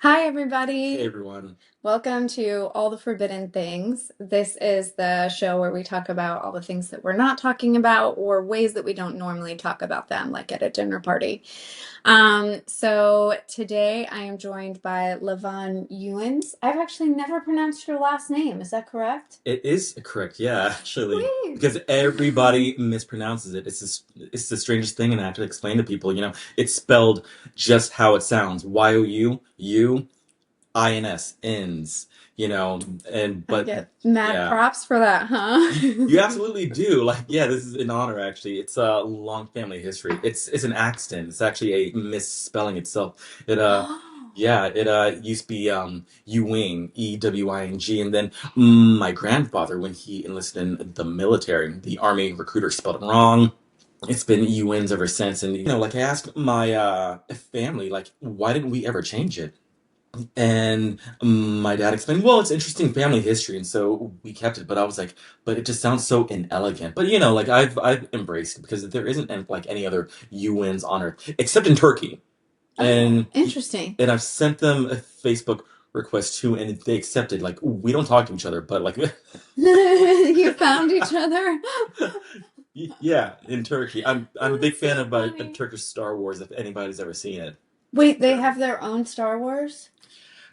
Hi, Hey everybody. everyone. Welcome to All the Forbidden Things. This is the show where we talk about all the things that we're not talking about or ways that we don't normally talk about them, like at a dinner party. So today I am joined by Lavon Ewens. I've actually never pronounced your last name. Is that correct? It is correct, yeah, actually, Sweet. because everybody mispronounces it. It's the strangest thing, and I have to explain to people. It's spelled just how it sounds. Y-O-U-I-N-S, ins. You know, and I but get mad yeah, props for that, you huh? absolutely do. Like, yeah, this is an honor. Actually, it's a long family history. It's an accident. It's actually a misspelling itself. Oh, Yeah, it used to be Ewing, Ewing, and then my grandfather, when he enlisted in the military, the army recruiter spelled it wrong. It's been Ewins ever since, and like I asked my family, like, why didn't we ever change it? And my dad explained, well, it's interesting family history, and so we kept it. But I was like, but it just sounds so inelegant. But like I've embraced it because there isn't like any other Ewins on earth except in Turkey. oh, And interesting. and I've sent them a Facebook request too, and they accepted. Like we don't talk to each other, but like You found each other? yeah, in Turkey. I'm a big That's fan so of funny. Turkish Star Wars. If anybody's ever seen it. Wait, they have their own Star Wars?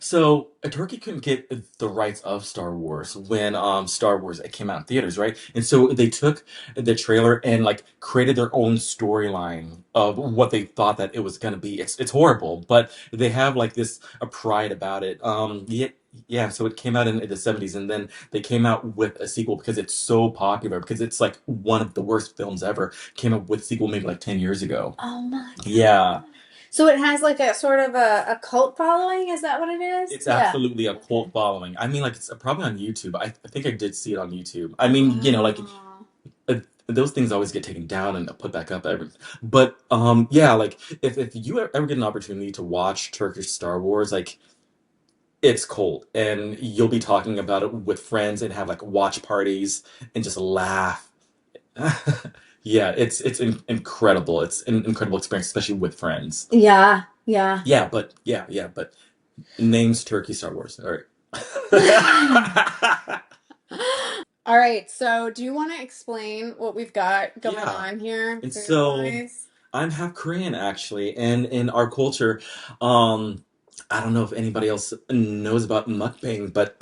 So Turkey couldn't get the rights of Star Wars when Star Wars it came out in theaters, right? And so they took the trailer and like created their own storyline of what they thought that it was gonna be. It's horrible, but they have like this a pride about it. Yeah, yeah. So it came out in the '70s, and then they came out with a sequel because it's so popular because it's like one of the worst films ever. Came up with a sequel maybe like 10 years ago. Oh my Yeah. God. So it has like a sort of a cult following? Is that what it is? It's Yeah. absolutely a Okay. cult following. I mean, like it's probably on YouTube. I think I did see it on YouTube. I mean, like Oh. uh, those things always get taken down and put back up every. But yeah, like if you ever get an opportunity to watch Turkish Star Wars, like it's cold, and you'll be talking about it with friends and have like watch parties and just laugh. Yeah, it's incredible. It's an incredible experience, especially with friends. Yeah, yeah. Yeah, but names Turkey Star Wars. All right. All right, so do you want to explain what we've got going Yeah. on here, And food so wise? I'm half Korean actually, and in our culture, um, I don't know if anybody else knows about mukbang, but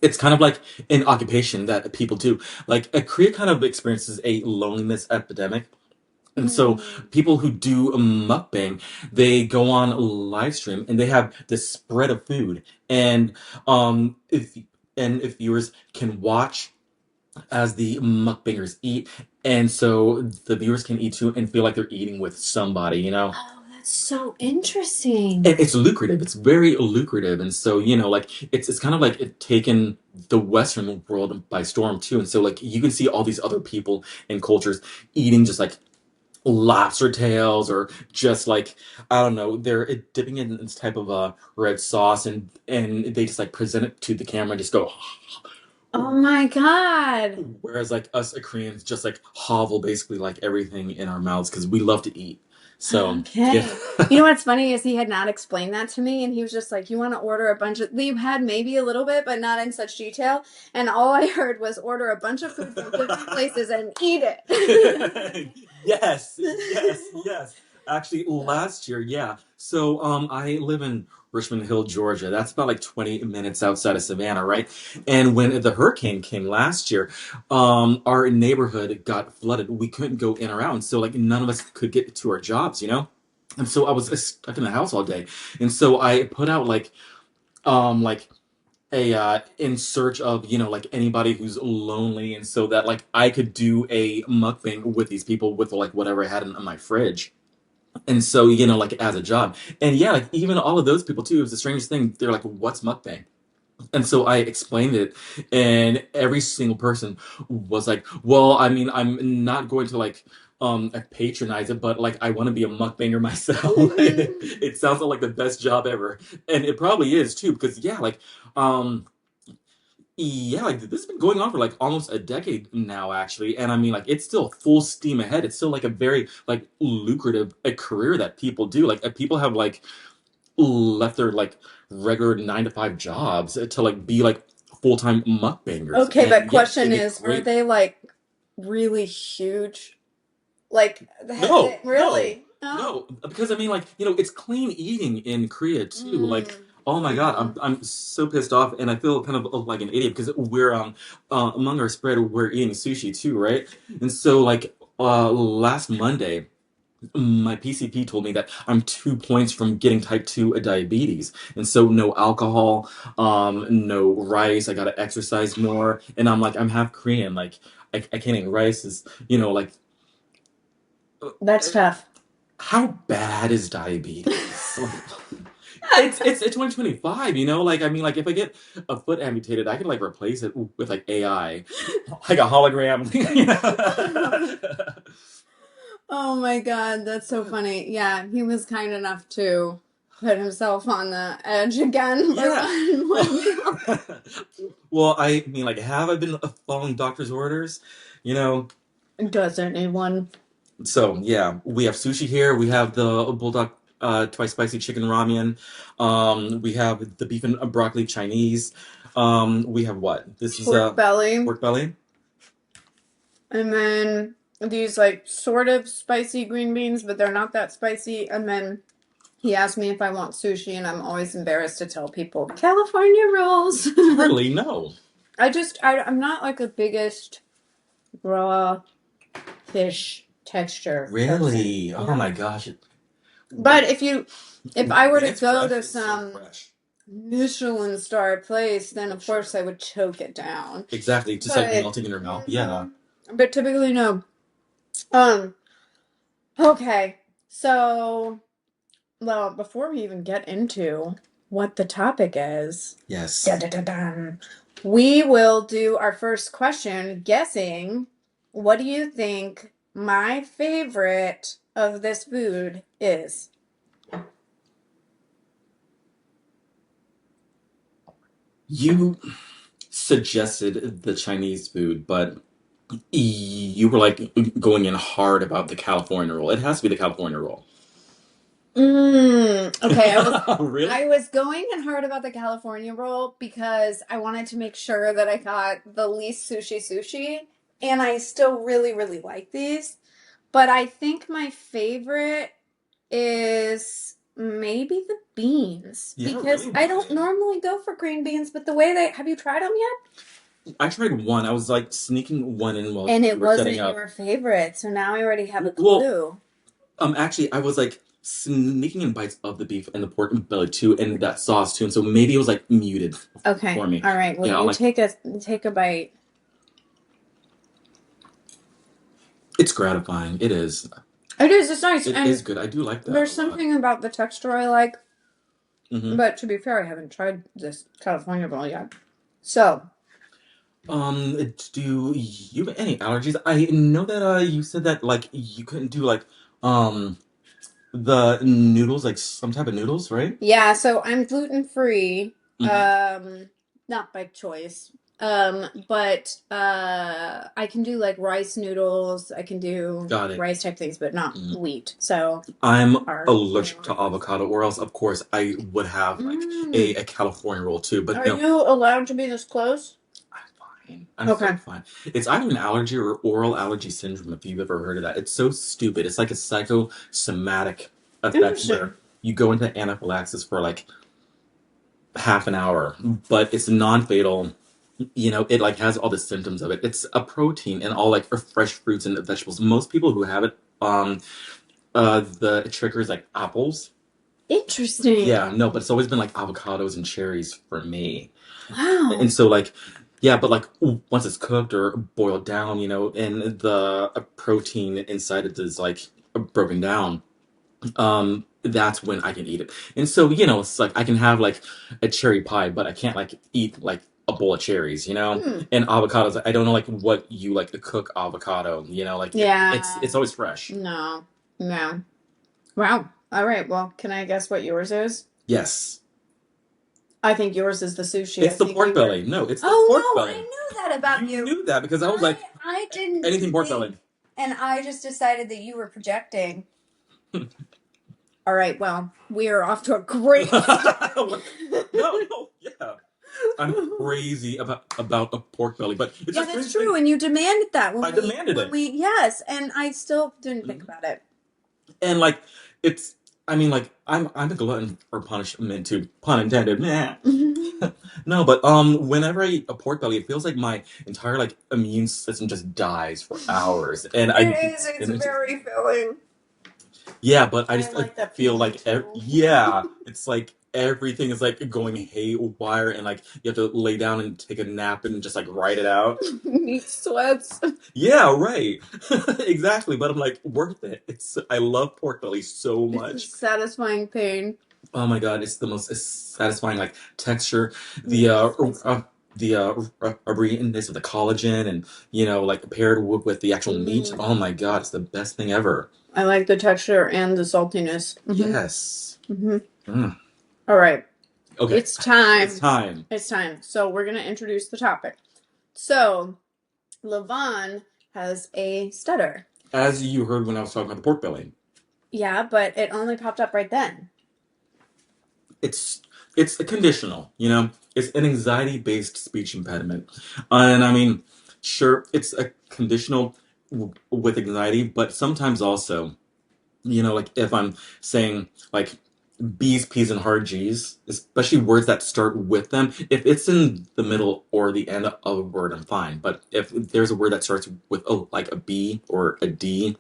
it's kind of like an occupation that people do. Like Korea kind of experiences a loneliness epidemic. And so Mm. people who do a mukbang, they go on live stream and they have this spread of food. And if if viewers can watch as the mukbangers eat, and so the viewers can eat too and feel like they're eating with somebody. Oh, that's so interesting. And it's lucrative. It's very lucrative, and so like it's kind of like it taken the Western world by storm too. And so like you can see all these other people and cultures eating just like lobster tails or just like I don't know, they're dipping it in this type of red sauce and they just like present it to the camera and just go. Oh my God. Whereas like us Koreans just like hovel basically like everything in our mouths because we love to eat. So yeah. Okay. You know what's funny is he had not explained that to me, and he was just like, "You want to order a bunch of." You had maybe a little bit, but not in such detail. And all I heard was order a bunch of food from different places and eat it. Yes, yes. Actually, last year, yeah. So, I live in Richmond Hill, Georgia. That's about like 20 minutes outside of Savannah, right? And when the hurricane came last year, our neighborhood got flooded. We couldn't go in or out, and so like none of us could get to our jobs. And so I was stuck in the house all day, and so I put out like a in search of like anybody who's lonely, and so that like I could do a mukbang with these people with like whatever I had in my fridge, and so like as a job. And yeah, like even all of those people too, it was the strangest thing. They're like, what's mukbang? And so I explained it, and every single person was like, well, I mean, I'm not going to like patronize it, but like I want to be a mukbanger myself. It sounds like the best job ever, and it probably is too, because yeah, like um yeah, like this has been going on for like almost a decade now, actually. And I mean, like it's still full steam ahead. It's still like a very like lucrative a career that people do. Like people have like left their like regular 9 to 5 jobs to like be like full-time mukbangers. Okay, but And yeah, they question make is, are great. they like really huge? Like, No, no, really? Oh. no, because I mean, like, it's clean eating in Korea too. Like, Mm. oh my God, Mm. I'm so pissed off, and I feel kind of like an idiot because we're among our spread we're eating sushi too, right? And so like last Monday, my PCP told me that I'm 2 points from getting type 2 diabetes, and so no alcohol, no rice. I gotta exercise more, and I'm like, I'm half Korean, like I can't eat rice. Is like. That's tough. How bad is diabetes? It's 2025, Like I mean, like if I get a foot amputated, I can like replace it with like AI, like a hologram. Oh my God, that's so funny. Yeah, he was kind enough to put himself on the edge again by Yeah. buying one meal. Well, I mean, like, have I been following doctor's orders? You know. Doesn't anyone? So yeah, we have sushi here. We have the bulldog twice spicy chicken ramen. We have the beef and broccoli Chinese. We have what? This is Pork belly. pork belly. And then these like sort of spicy green beans, but they're not that spicy. And then he asked me if I want sushi, and I'm always embarrassed to tell people California rolls. Hardly no. I'm not like the biggest raw fish texture Really? person. Oh my gosh. But if I were to It's go fresh. to It's so some fresh. Michelin star place, then of course I would choke it down. Exactly. Just like But melting in your mouth. Yeah. but typically no. Um. Okay. So, well, before we even get into what the topic is, Yes. dun, dun, dun, dun, we will do our first question, guessing what do you think my favorite of this food is? You suggested the Chinese food, but you were like going in hard about the California roll. It has to be the California roll. Okay, Really? I was going in hard about the California roll because I wanted to make sure that I got the least sushi, and I still really, really like these. But I think my favorite is maybe the beans Yeah, because really? I don't normally go for green beans, but the way have you tried them yet? I tried one. I was like sneaking one in while And we it were setting wasn't up. your favorite, so now I already have a Well, clue. actually, I was like sneaking in bites of the beef and the pork belly too, and that sauce too, and so maybe it was like muted Okay, for me. all right. Well, Yeah, you like take a bite. it's gratifying. It is. It is. It's nice, It and is good. I do like that there's a lot. something about the texture I like. Hmm. But to be fair, I haven't tried this California roll yet. So, Do you have any allergies? I know that you said that like you couldn't do like um the noodles, like some type of noodles, right? yeah, so I'm gluten free. Hmm. Not by choice. But I can do like rice noodles. I can do Got it. rice type things, but not Mhm. wheat. So, I'm our allergic to avocado, or else, of course, I would have like Mm. a California roll too. But Are no, you allowed to be this close? I'm fine. I'm Okay. so fine. It's either an allergy or oral allergy syndrome, if you've ever heard of that. It's so stupid. It's like a psychosomatic effect Interesting. where you go into anaphylaxis for like half an hour, but it's non-fatal. It like has all the symptoms of it. It's a protein and all like fresh fruits and vegetables. Most people who have it, the triggers like apples. Interesting. Yeah, no, but it's always been like avocados and cherries for me. Wow. And so like, yeah, but like once it's cooked or boiled down, and the protein inside it is like broken down, that's when I can eat it. And so, it's like I can have like a cherry pie, but I can't like eat like a bowl of cherries, And avocados, I don't know like what you like to cook avocado, like Yeah. it's always fresh. No. No. Wow. All right. Well, can I guess what yours is? Yes. I think yours is the sushi. It's the pork belly. No, it's the pork Oh, no, belly. I knew that about you. You knew that because I was like, I didn't anything pork belly. and I just decided that you were projecting. All right, well, we are off to a great start. No, yeah. I'm crazy about a pork belly, but it's Yeah, a that's strange true. thing. And you demanded that I demanded when it. we yes, and I still didn't think Mhm. about it. And like it's I mean like I'm a glutton for punishment too, pun intended. Meh. No, but whenever I eat a pork belly, it feels like my entire like immune system just dies for hours. And It I is. It's and it's very filling. yeah, but I I just like that feel feeling like too. yeah, it's like everything is like going haywire and like you have to lay down and take a nap and just like write it out. Meat sweats. Yeah, right. Exactly, but I'm like worth it. It's I love pork belly so It's a much. satisfying pain. Oh my God, it's the most satisfying like texture, the Mm, spicy. abrasiveness of the collagen, and like paired with the actual meat. Mm. Oh my God, it's the best thing ever. I like the texture and the saltiness. Yes. Mm. All right, Okay, it's it's time. time. It's time. So we're gonna introduce the topic. So Lavon has a stutter. As you heard when I was talking about the pork belly, Yeah, but it only popped up right then. it's it's a conditional. It's an anxiety-based speech impediment, and I mean, sure, it's a conditional with anxiety, but sometimes also. Like if I'm saying like B's, P's, and hard G's, especially words that start with them, if it's in the middle or the end of a word, I'm fine. But if there's a word that starts with like a B or a D,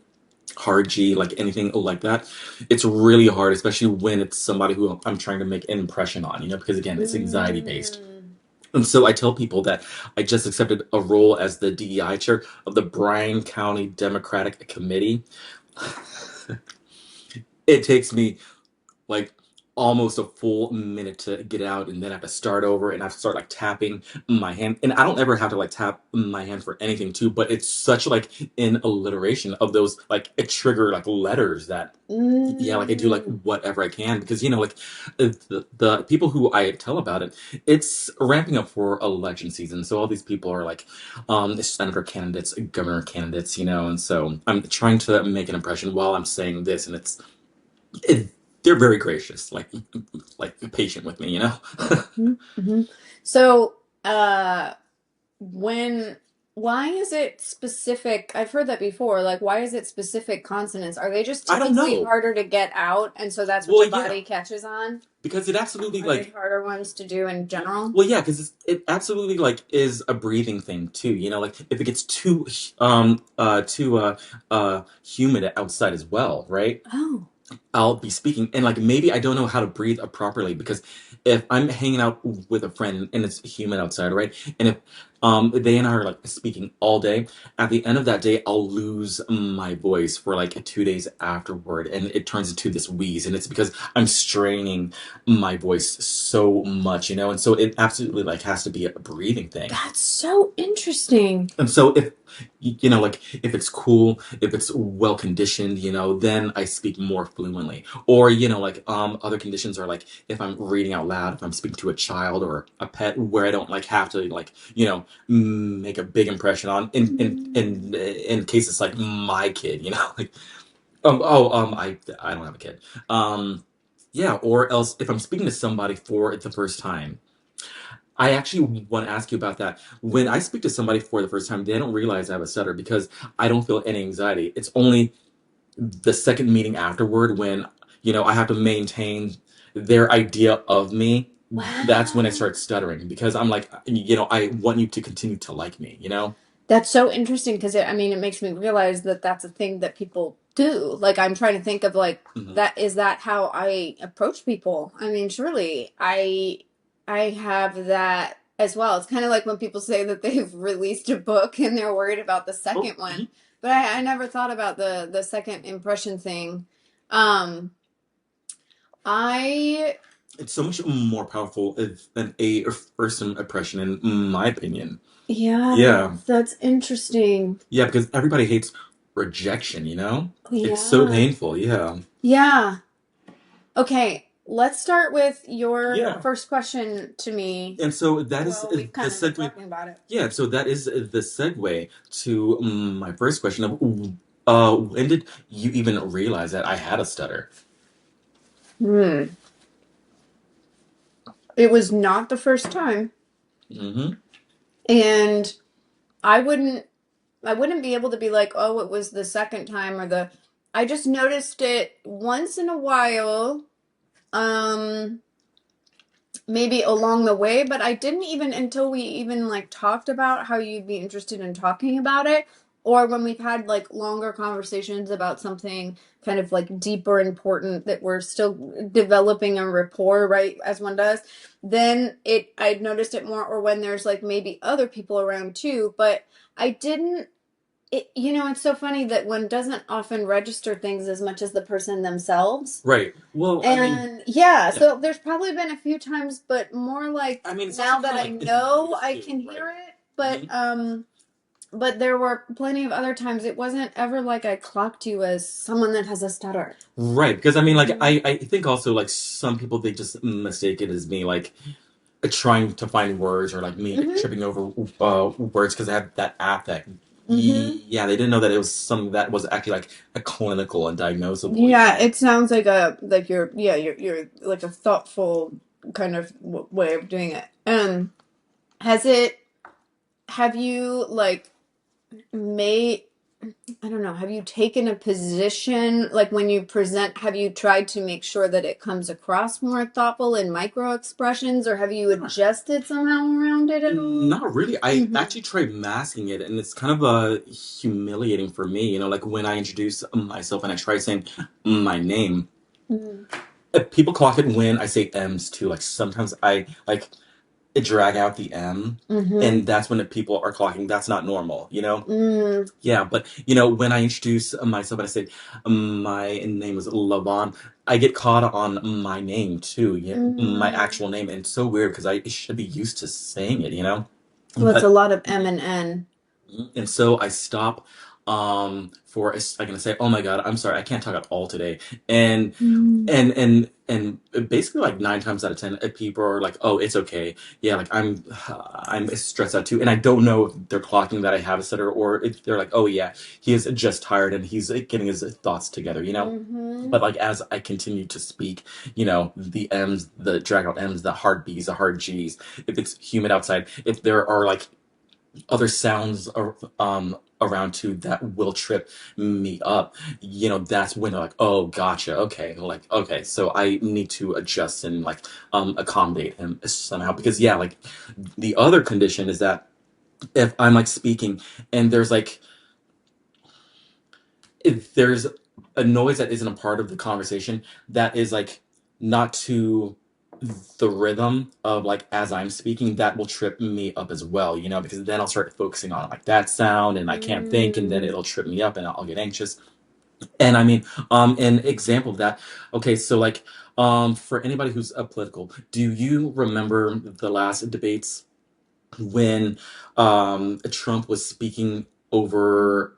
hard G, like anything like that, it's really hard, especially when it's somebody who I'm trying to make an impression on, because again, it's anxiety based. Mm. And so I tell people that I just accepted a role as the DEI chair of the Bryan County Democratic Committee. It takes me like almost a full minute to get out, and then I have to start over and I have to start like tapping my hand, and I don't ever have to like tap my hand for anything too, but it's such like an alliteration of those like it trigger like letters that yeah, like I do like Mm. whatever I can because like the people who I tell about it, it's ramping up for election season, so all these people are like senator candidates, governor candidates, and so I'm trying to make an impression while I'm saying this, and it, they're very gracious, like patient with me. Mm-hmm. So, when why is it specific? I've heard that before. Like, why is it specific consonants? Are they just I don't typically know. harder to get out, and so that's what Well, your yeah, body catches on? because it absolutely Are they like harder ones to do in general? well, yeah, because it absolutely like is a breathing thing too. Like if it gets too humid outside as well, right? Oh. I'll be speaking and like maybe I don't know how to breathe properly because if I'm hanging out with a friend and it's humid outside, right? And if they and I are like speaking all day, at the end of that day I'll lose my voice for like 2 days afterward and it turns into this wheeze and it's because I'm straining my voice so much, and so it absolutely like has to be a breathing thing. That's so interesting. And so if like if it's cool, if it's well conditioned, then I speak more fluently. Or like other conditions are like if I'm reading out loud, if I'm speaking to a child or a pet, where I don't like have to like make a big impression on. In case it's like my kid, like I don't have a kid. Yeah, or else if I'm speaking to somebody for the first time. I actually want to ask you about that. When I speak to somebody for the first time, they don't realize I have a stutter because I don't feel any anxiety. It's only the second meeting afterward when, I have to maintain their idea of me. That's when I Wow. start stuttering because I'm like, I want you to continue to like me. That's so interesting because I mean, it makes me realize that that's a thing that people do. Like, I'm trying to think of like Hmm. that. Is that how I approach people? I mean, surely I have that as well. It's kind of like when people say that they've released a book and they're worried about the Oh, second one. mhm. But I never thought about the second impression thing. Um, I It's so much more powerful than a first impression, in my opinion. yeah, Yeah. that's interesting. Yeah, because everybody hates rejection. It's so Yeah. painful, yeah. Yeah. Okay, let's start with your Yeah. first question to me. And so that is Well, we've the kind of been segue. talking about it. Yeah, so that is the segue to my first question of when did you even realize that I had a stutter? Hmm. It was not the first time. Mm-hmm. And I wouldn't I wouldn't be able to be like, oh, it was the second time or the I just noticed it once in a while. Um Maybe along the way, but I didn't even until we even like talked about how you'd be interested in talking about it, or when we've had like longer conversations about something kind of like deeper important that we're still developing a rapport, right, as one does, then I'd noticed it more, or when there's like maybe other people around too, but I didn't it's so funny that one doesn't often register things as much as the person themselves. Right. Well, I mean, And yeah, yeah. so there's probably been a few times, but more like I mean, it's also now kind that of I like know I too, can right? hear it, but Mm-hmm. but there were plenty of other times it wasn't ever like I clocked you as someone that has a stutter. Right. Because I mean, like, Mm-hmm. I think also like some people they just mistake it as me like trying to find words or like me Mm-hmm. tripping over words because I have that affect. Mm-hmm. Yeah, they didn't know that it was something that was actually like a clinical and diagnosable. You Yeah, know. it sounds like you're like a thoughtful kind of way of doing it. Has it have you like made I don't know. Have you taken a position, like when you present, have you tried to make sure that it comes across more thoughtful in micro expressions, or have you adjusted somehow around it at all? Not really. I Mm-hmm. actually tried masking it, and it's kind of humiliating for me. You know, like when I introduce myself and I try saying my name, Mm-hmm. people clock it when I say M's too. Like sometimes I like drag out the M, Mm-hmm. and that's when the people are clocking. That's not normal, you know? Mm-hmm. Yeah, but you know, when I introduce myself and I say my name is Lavon, I get caught on my name too, yeah, my Mm-hmm. actual name, and it's so weird because I should be used to saying it, you know? Well, it's a But lot of M and N. and so I stop for a second to say, "Oh my God, I'm sorry, I can't talk at all today," and Mm. and basically like 9 times out of 10 people are like, oh, it's okay, yeah, like I'm stressed out too, and I don't know if they're clocking that I have a stutter or if they're like, oh yeah, he is just tired and he's getting his thoughts together, you know. Mm-hmm. But like as I continue to speak, you know, the M's, the drag out M's, the hard B's, the hard G's, if it's humid outside, if there are like other sounds around too that will trip me up, you know, that's when they're like, oh gotcha, okay, like okay, so I need to adjust and like accommodate him somehow because yeah, like the other condition is that if I'm like speaking and there's like if there's a noise that isn't a part of the conversation that is like not to the rhythm of like as I'm speaking, that will trip me up as well, you know, because then I'll start focusing on like that sound and I can't think and then Mm. it'll trip me up and I'll get anxious. And I mean, an example of that, okay, so like for anybody who's political, do you remember the last debates when Trump was speaking over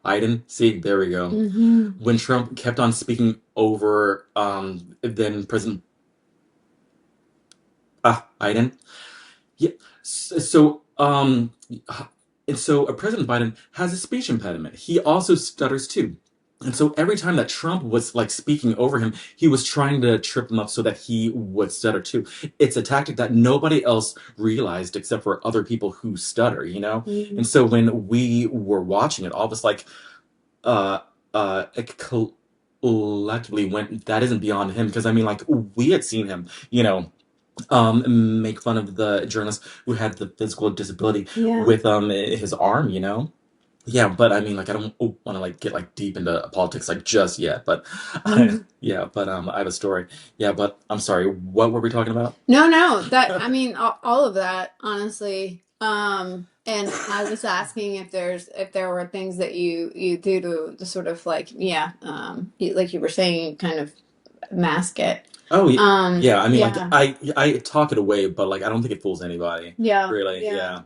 Biden. See, there we go. Mm-hmm. When Trump kept on speaking over then President Biden. Yeah. So and so President Biden has a speech impediment. He also stutters too. And so every time that Trump was like speaking over him, he was trying to trip him up so that he would stutter too. It's a tactic that nobody else realized except for other people who stutter, you know? Mm-hmm. And so when we were watching it, all of us like uh collectively went that isn't beyond him because I mean like we had seen him, you know, make fun of the journalist who had the physical disability Yeah. with his arm, you know. Yeah, but I mean like I don't want to like get like deep into politics like just yet, but yeah, but I have a story. Yeah, but I'm sorry, what were we talking about? No, no, that I mean all of that, honestly. And I was asking if there were things that you do to sort of like like you were saying, kind of mask it. Oh yeah, yeah. I mean, like Yeah, I talk it away, but like I don't think it fools anybody. yeah, Really, yeah. yeah,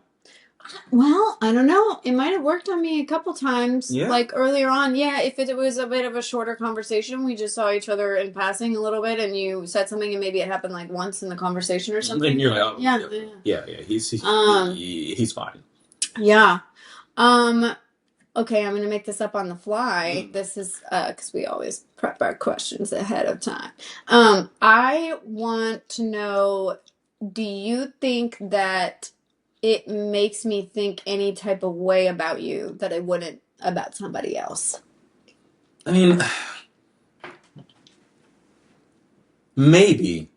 Well, I don't know. It might have worked on me a couple times, yeah. like earlier on. Yeah, if it was a bit of a shorter conversation, we just saw each other in passing a little bit, and you said something, and maybe it happened like once in the conversation or And something. you're like, oh, Yeah, yeah, yeah. yeah, yeah. Um, He's fine. yeah. Um, okay, I'm going to make this up on the fly. This is because we always prep our questions ahead of time. I want to know, do you think that it makes me think any type of way about you that I wouldn't about somebody else? I mean, maybe,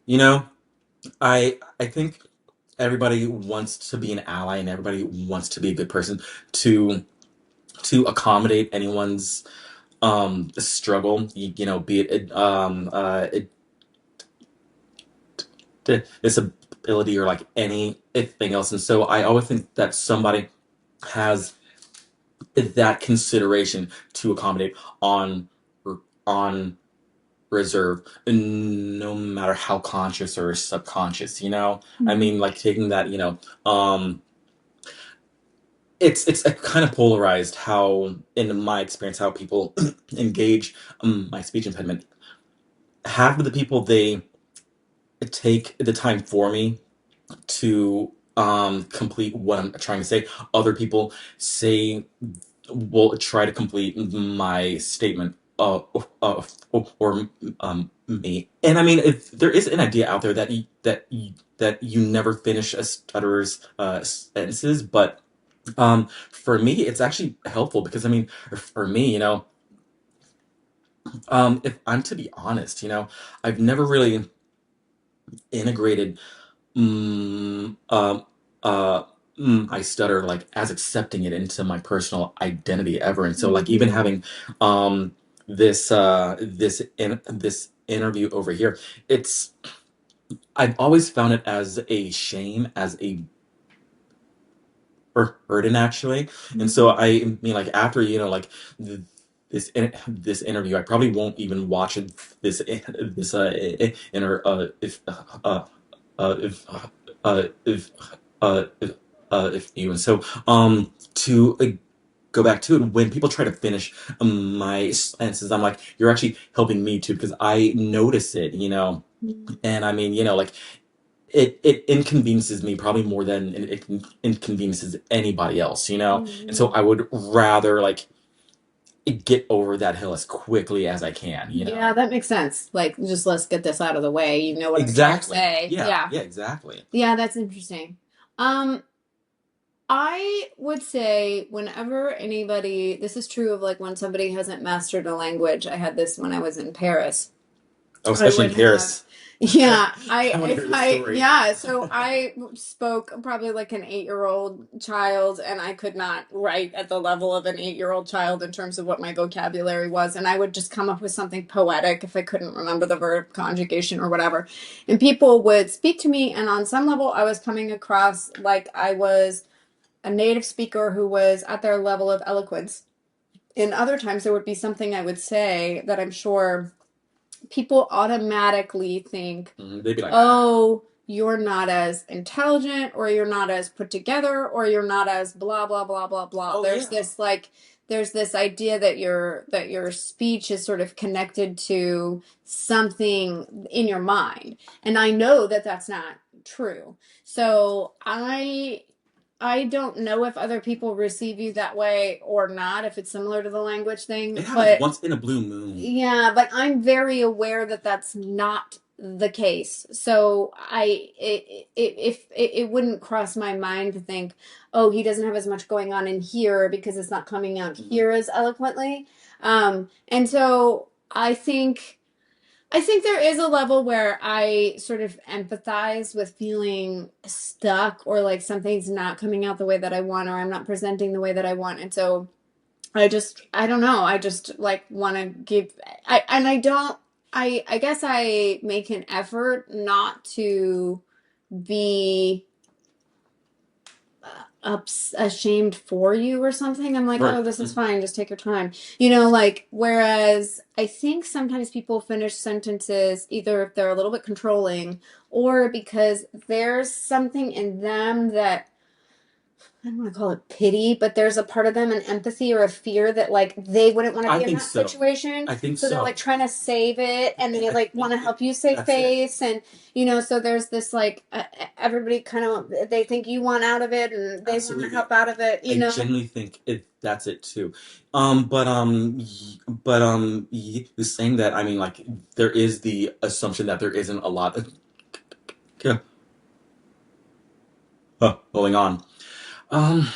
I think everybody wants to be an ally and everybody wants to be a good person to accommodate anyone's struggle, be it disability or like anything else. And so I always think that somebody has that consideration to accommodate on on reserve, no matter how conscious or subconscious. I Mm-hmm. mean, like taking that, it's a kind of polarized how, in my experience, how people engage my speech impediment. Half of the people, they take the time for me to complete what I'm trying to say. Other people say will try to complete my statement or me. And I mean, if there is an idea out there that you never finish a stutterer's sentences, but for me, it's actually helpful because I mean, for me, if I'm to be honest, I've never really integrated mm, um, uh, I stutter like as accepting it into my personal identity ever. And so like even Mm-hmm. having this interview over here, it's I've always found it as a shame, as a burden actually. And so Mm-hmm. I mean like after like th- this interview, I probably won't even watch this if if if you. And so to go back to it, when people try to finish my sentences, I'm like, you're actually helping me too because I notice it, and I mean, like it inconveniences me probably more than it inconveniences anybody else, and so Mm-hmm. I would rather like get over that hill as quickly as I can, Yeah, that makes sense. Like, just let's get this out of the way. You know what I'm trying to Exactly. say. Yeah, Yeah. yeah, exactly. Yeah, that's interesting. Um, I would say whenever anybody, this is true of like when somebody hasn't mastered a language. I had this when I was in Paris. Oh, I especially would in have, Paris. yeah, I want to hear this story. yeah, so I spoke probably like an 8-year-old child, and I could not write at the level of an 8-year-old child in terms of what my vocabulary was. And I would just come up with something poetic if I couldn't remember the verb conjugation or whatever. And people would speak to me, and on some level, I was coming across like I was a native speaker who was at their level of eloquence. In other times, there would be something I would say that I'm sure people automatically think, They'd be like, oh, you're not as intelligent, or you're not as put together, or you're not as blah blah blah blah blah. oh yeah. There's this idea that your speech is sort of connected to something in your mind, and I know that that's not true. So I don't know if other people receive you that way or not, if it's similar to the language thing, It happens but once in a blue moon. yeah, but I'm very aware that that's not the case. So it wouldn't cross my mind to think, oh, he doesn't have as much going on in here because it's not coming out here as eloquently. And so I think there is a level where I sort of empathize with feeling stuck, or like something's not coming out the way that I want, or I'm not presenting the way that I want. And so I don't know. I just like want to give, I don't, I guess I make an effort not to be ashamed for you or something. I'm like, Right. oh, this is fine. Just take your time. Like, whereas I think sometimes people finish sentences either if they're a little bit controlling, or because there's something in them that I don't want to call it pity, but there's a part of them, an empathy or a fear that like they wouldn't want to I be in think that so. situation. I think So they're so. like trying to save it and they I like want think to help you save that's it. face. And, so there's this like, everybody kind of, they think you want out of it and they want to Absolutely. help out of it, I genuinely think that's it too. The saying that, I mean, like, there is the assumption that there isn't a lot of going on. Um,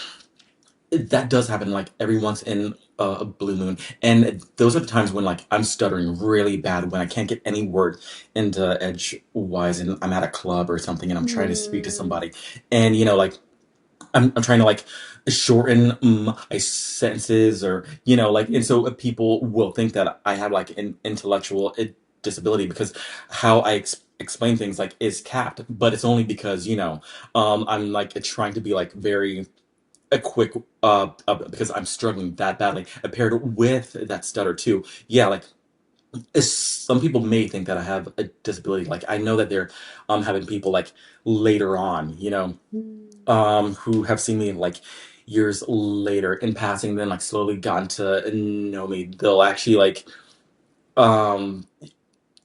that does happen like every once in a blue moon, and those are the times when like I'm stuttering really bad when I can't get any word into edgewise, and I'm at a club or something, and I'm trying to speak to Hmm. somebody, and like I'm trying to like shorten my sentences or like, and so people will think that I have like an intellectual disability because how I explain things like is capped, but it's only because I'm like trying to be like very a quick because I'm struggling that badly paired with that stutter too. Yeah, like some people may think that I have a disability. Like I know that they're having people like later on, who have seen me like years later in passing, then like slowly gotten to know me. They'll actually like um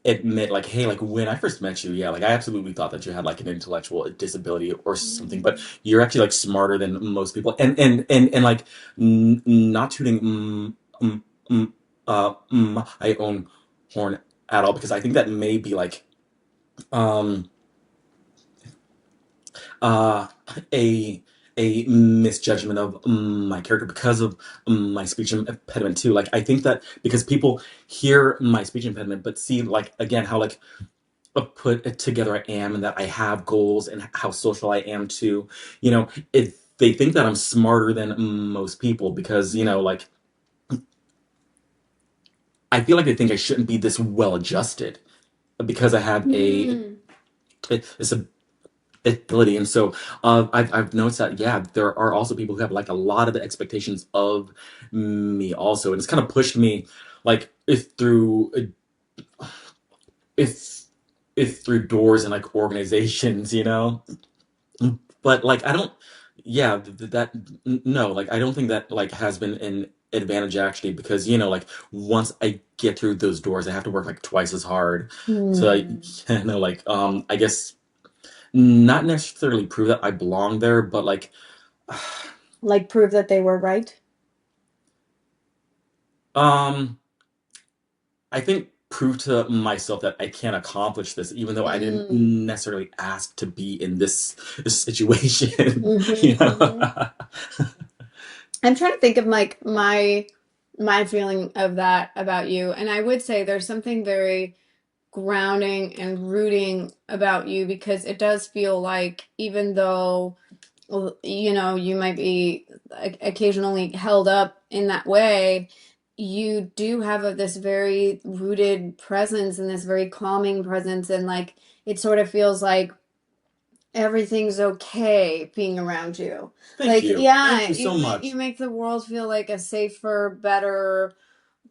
admit like, hey, like when I first met you, yeah, like I absolutely thought that you had like an intellectual disability or something, but you're actually like smarter than most people. And like not tooting my own horn at all, because I think that may be like um uh, a misjudgment of my character because of my speech impediment too. Like I think that because people hear my speech impediment, but see like again how like put together I am, and that I have goals, and how social I am too. They think that I'm smarter than most people because like I feel like they think I shouldn't be this well adjusted because I have Hmm. it's a ability. And so I've noticed that, yeah, there are also people who have like a lot of expectations of me also. And it's kind of pushed me like if if through doors and like organizations, but like I don't, yeah, no, like I don't think that like has been an advantage actually, because like once I get through those doors I have to work like twice as hard. So Hmm. like I guess not necessarily prove that I belong there, but like, Like prove that they were right. um, I think prove to myself that I can accomplish this, even though I didn't Mm. necessarily ask to be in this situation. Hmm. you Hmm. know? I'm trying to think of like my feeling of that about you, and I would say there's something very grounding and rooting about you because it does feel like even though you might be occasionally held up in that way, you do have this very rooted presence and this very calming presence, and like it sort of feels like everything's okay being around you. Thank Like, you. yeah, Thank you you so make you much. make the world feel like a safer, better,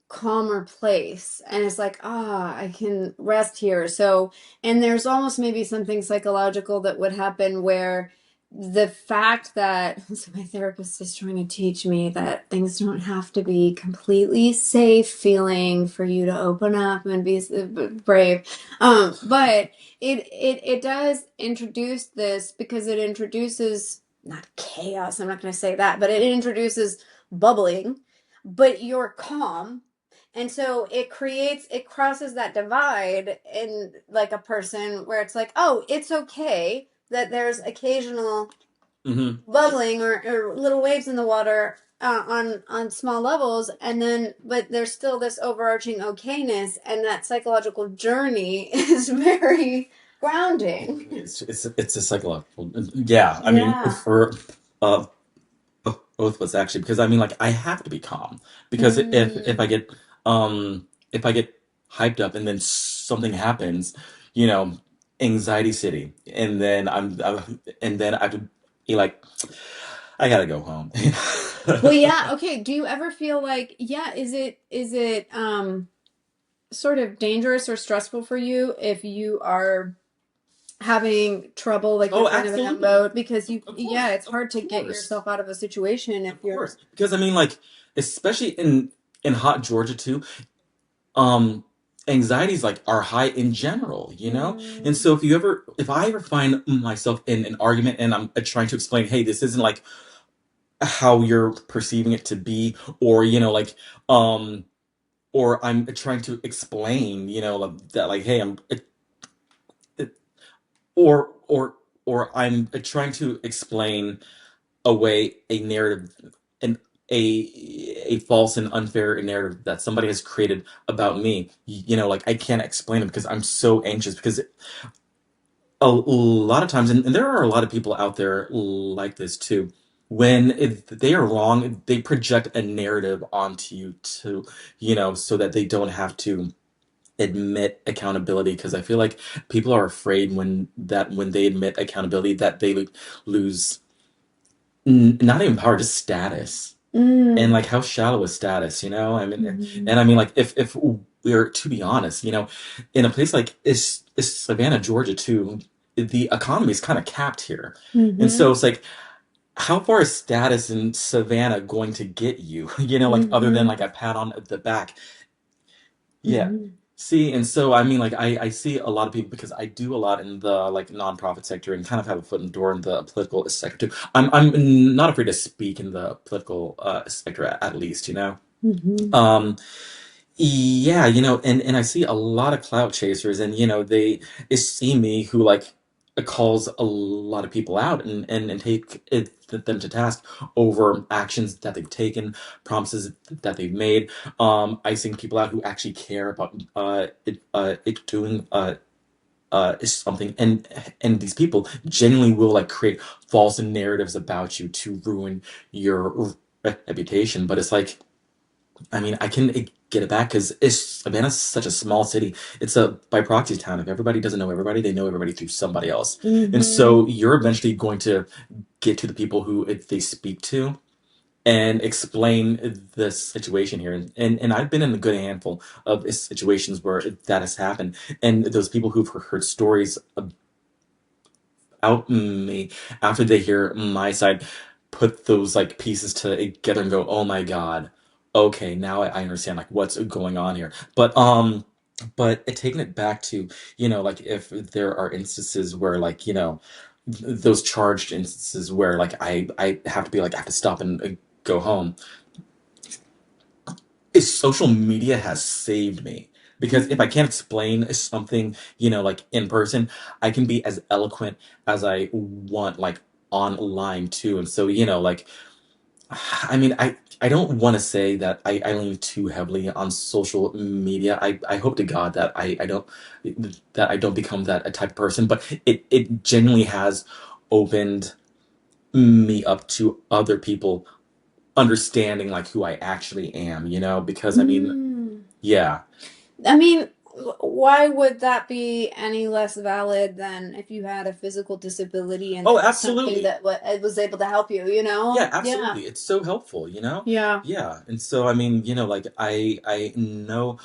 calmer place. And it's like, I can rest here. So, and there's almost maybe something psychological that would happen where the fact that so my therapist is trying to teach me that things don't have to be completely safe feeling for you to open up and be brave, but it does introduce this because it introduces not chaos, I'm not going to say that, but it introduces bubbling, but you're calm, and so it crosses that divide in like a person where it's like, oh, it's okay that there's occasional Hmm. bubbling or little waves in the water, on small levels, and then but there's still this overarching okayness, and that psychological journey is very grounding. It's a psychological, yeah. I mean, Yeah. for uh, both of us actually, because I mean, like I have to be calm because if I Mm. get if I get hyped up and then something happens, you know, anxiety city, and then and then I have to be like, I gotta go home. Well, yeah, okay. Do you ever feel like, yeah, is it sort of dangerous or stressful for you if you are having trouble, like you're Oh, kind of in that absolutely. mode because Of yeah, course. it's Of hard to get course. yourself out of a situation if Of you're. course. Because I mean, like, especially in hot Georgia too, um, anxieties like are high in general, you know? And Mm, so if I ever find myself in an argument and I'm trying to explain, hey, this isn't like how you're perceiving it to be, or um or I'm trying to explain, like, that, like, hey, or I'm trying to explain away a narrative, and a false and unfair narrative that somebody has created about me. Like, I can't explain it because I'm so anxious, because a lot of times, and there are a lot of people out there like this too. When they are wrong, they project a narrative onto you to, so that they don't have to admit accountability. Because I feel like people are afraid when they admit accountability that they would lose, not even power, just status. And mm, like, how shallow is status, I mean, mhm, and I mean, like, if we're to be honest, in a place like is Savannah, Georgia too, the economy is kind of capped here. And so mhm, it's like, how far is status in Savannah going to get you? Like, other than mhm, like a pat on the back. Yeah. mhm, See, and so I mean, like, I see a lot of people, because I do a lot in the like nonprofit sector and kind of have a foot in the door in the political sector too. I'm not afraid to speak in the political sector, at least, mhm, Um, yeah, and I see a lot of clout chasers, and they see me, who like calls a lot of people out, and them to task over actions that they've taken, promises that they've made, icing people out who actually care about it doing is something, and these people genuinely will like create false narratives about you to ruin your reputation. But it's like, I mean, I can get it back, because Savannah's such a small city. It's a by proxy town. If everybody doesn't know everybody, they know everybody through somebody else. And mhm, so you're eventually going to get to the people who they speak to and explain this situation here. And I've been in a good handful of situations where that has happened. And those people who've heard stories out me after they hear my side, put those like pieces together and go, oh my God, okay, now I understand like what's going on here. But taking it back to, like, if there are instances where, like, those charged instances where like I have to be like, I have to stop and go home, is social media has saved me. Because if I mhm. can't explain something, like in person, I can be as eloquent as I want, like online too. And so, like, I mean, I don't want to say that I lean too heavily on social media. I hope to God that I don't become that a type of person, but it genuinely has opened me up to other people understanding like who I actually am, because I mean, Mm. yeah. I mean, why would that be any less valid than if you had a physical disability and Oh, there was something absolutely. that was able to help you, you Yeah, know? Yeah. absolutely. It's so helpful, Yeah. Yeah. And so I mean, like, I know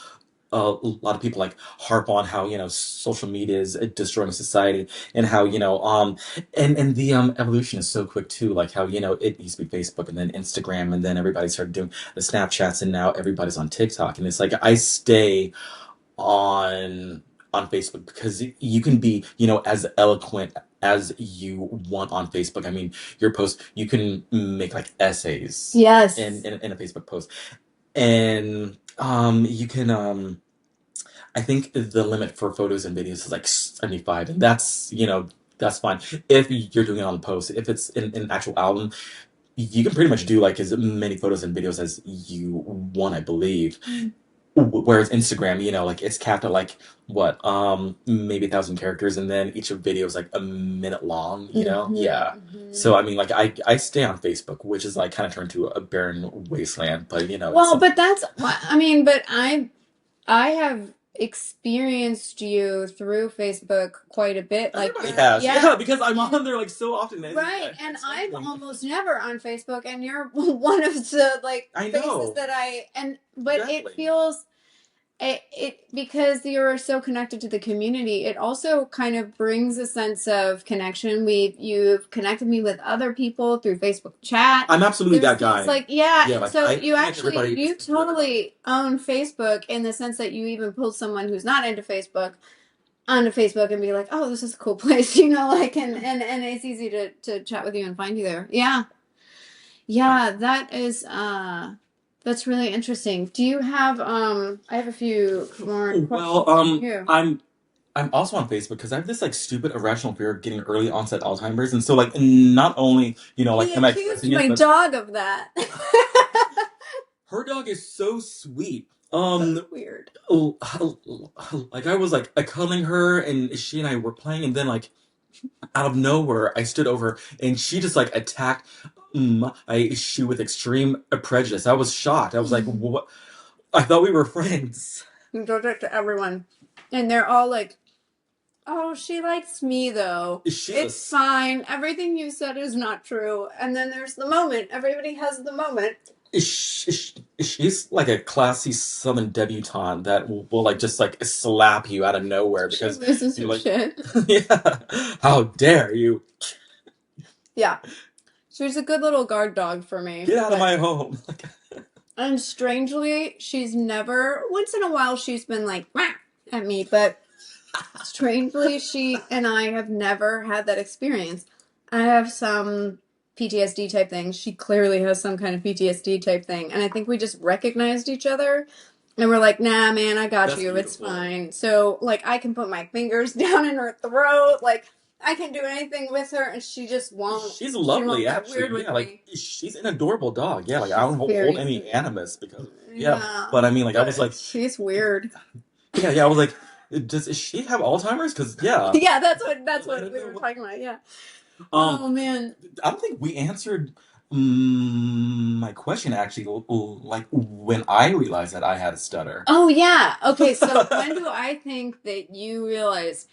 a lot of people like harp on how, social media is destroying society, and how, and the evolution is so quick too, like how, it used to be Facebook, and then Instagram, and then everybody started doing the Snapchats, and now everybody's on TikTok. And it's like, I stay on Facebook, because you can be, as eloquent as you want on Facebook. I mean, your post, you can make like essays Yes. in a Facebook post, and you can I think the limit for photos and videos is like 75, and that's fine if you're doing it on a post. If it's in an actual album, you can pretty much do like as many photos and videos as you want, I believe. Mm. Whereas Instagram, like, it's capped at like what, maybe 1,000 characters, and then each video is like a minute long. Mhm. Yeah. Mhm. So I mean, like, I stay on Facebook, which is like kind of turned to a barren wasteland, but it's Well, but something. that's I mean, but I have experienced you through Facebook quite a bit. Like Everybody you're, has, yeah, yeah, because I'm and on there like so often, and right. And it's I'm something. almost never on Facebook, and you're one of the like I faces know that but it exactly. feels Because you're so connected to the community, it also kind of brings a sense of connection. You've connected me with other people through Facebook chat. I'm absolutely There's that things guy. like, yeah, Yeah, and like so I you connect actually everybody you with everybody. totally own Facebook in the sense that you even pull someone who's not into Facebook onto Facebook and be like, oh, this is a cool place, like, and it's easy to chat with you and find you there. Yeah. Yeah, that's really interesting. Do you have I have a few more Well, questions for you. I'm also on Facebook because I have this like stupid irrational fear of getting early onset Alzheimer's, and so like not only like He am I accused expressing it, my but dog of that. her dog is so sweet. That's weird. Like I was like cuddling her, and she and I were playing, and then like out of nowhere, I stood over, and she just like attacked she with extreme prejudice. I was shocked. I was like, what? I thought we were friends. He does it to everyone. And they're all like, oh, she likes me though. It's fine. Everything you said is not true. And then there's the moment. Everybody has the moment. She's like a classy Southern debutante that will like just like slap you out of nowhere She because loses you're her like, shit. yeah, how dare you Yeah. She was a good little guard dog for me. get out of my home? And strangely, she's never, once in a while, she's been like, "Wah," at me, but strangely, she and I have never had that experience. I have some PTSD type thing. She clearly has some kind of PTSD type thing. And I think we just recognized each other. And we're like, nah, man, I got That's you. It's beautiful. fine. So, like, I can put my fingers down in her throat. Like, I can do anything with her, and she just won't. She's She won't lovely, get actually. weird with Yeah, like me. she's an adorable dog. Yeah, like I She's don't hold very any sweet. animus because yeah, Yeah. but I mean, like I was like, She's weird. yeah, I was like, does she have Alzheimer's? Because yeah, Yeah, that's I what don't we know were what. talking about. Yeah. Um, Oh man. I don't think we answered my question actually. Like when I realized that I had a stutter. Oh yeah. Okay, so when do I think that you realize,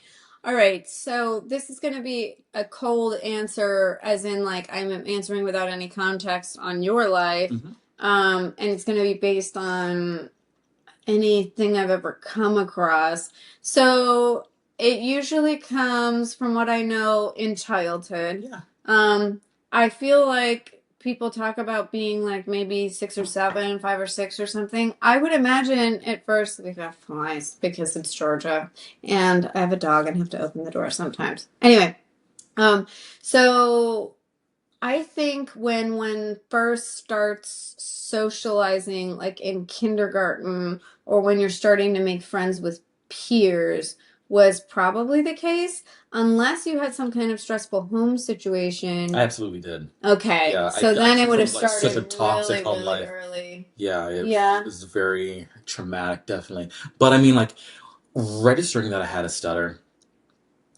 all right, so this is going to be a cold answer, as in like I'm answering without any context on your life. Mhm. And it's going to be based on anything I've ever come across. So it usually comes from what I know in childhood. Yeah. I feel like people talk about being like maybe 6 or 7, 5 or 6 or something. I would imagine at first we got flies because it's Georgia and I have a dog and have to open the door sometimes. Anyway, so I think when one first starts socializing, like in kindergarten, or when you're starting to make friends with peers, was probably the case, unless you had some kind of stressful home situation. I absolutely did. Okay, Yeah, so I then it come would have from like such a started toxic really, home really life. early. Yeah, it Yeah. was very traumatic, definitely. But I mean, like registering that I had a stutter,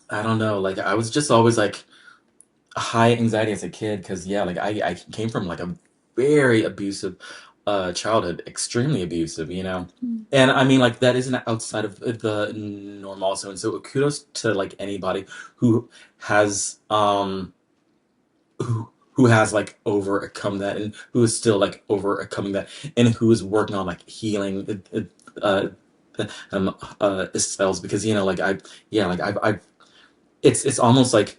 I don't know. Like I was just always like high anxiety as a kid because yeah, like I came from like a very abusive childhood, extremely abusive. Mm. And I mean like that isn't outside of the norm also. And so kudos to like anybody who has who has like overcome that and who is still like overcoming that and who is working on like healing spells because like I've it's almost like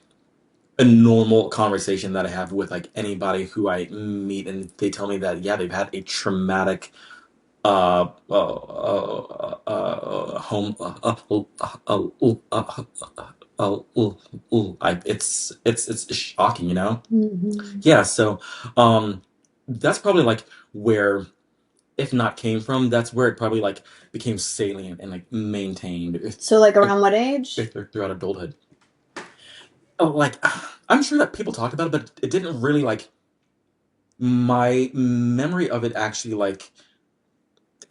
a normal conversation that I have with like anybody who I meet, and they tell me that yeah, they've had a traumatic home it's shocking. Mm-hmm. Yeah, so um that's probably like where if not came from, that's where it probably like became salient and like maintained So, like around what age? throughout adulthood. Oh, like I'm sure that people talked about it, but it didn't really like my memory of it actually like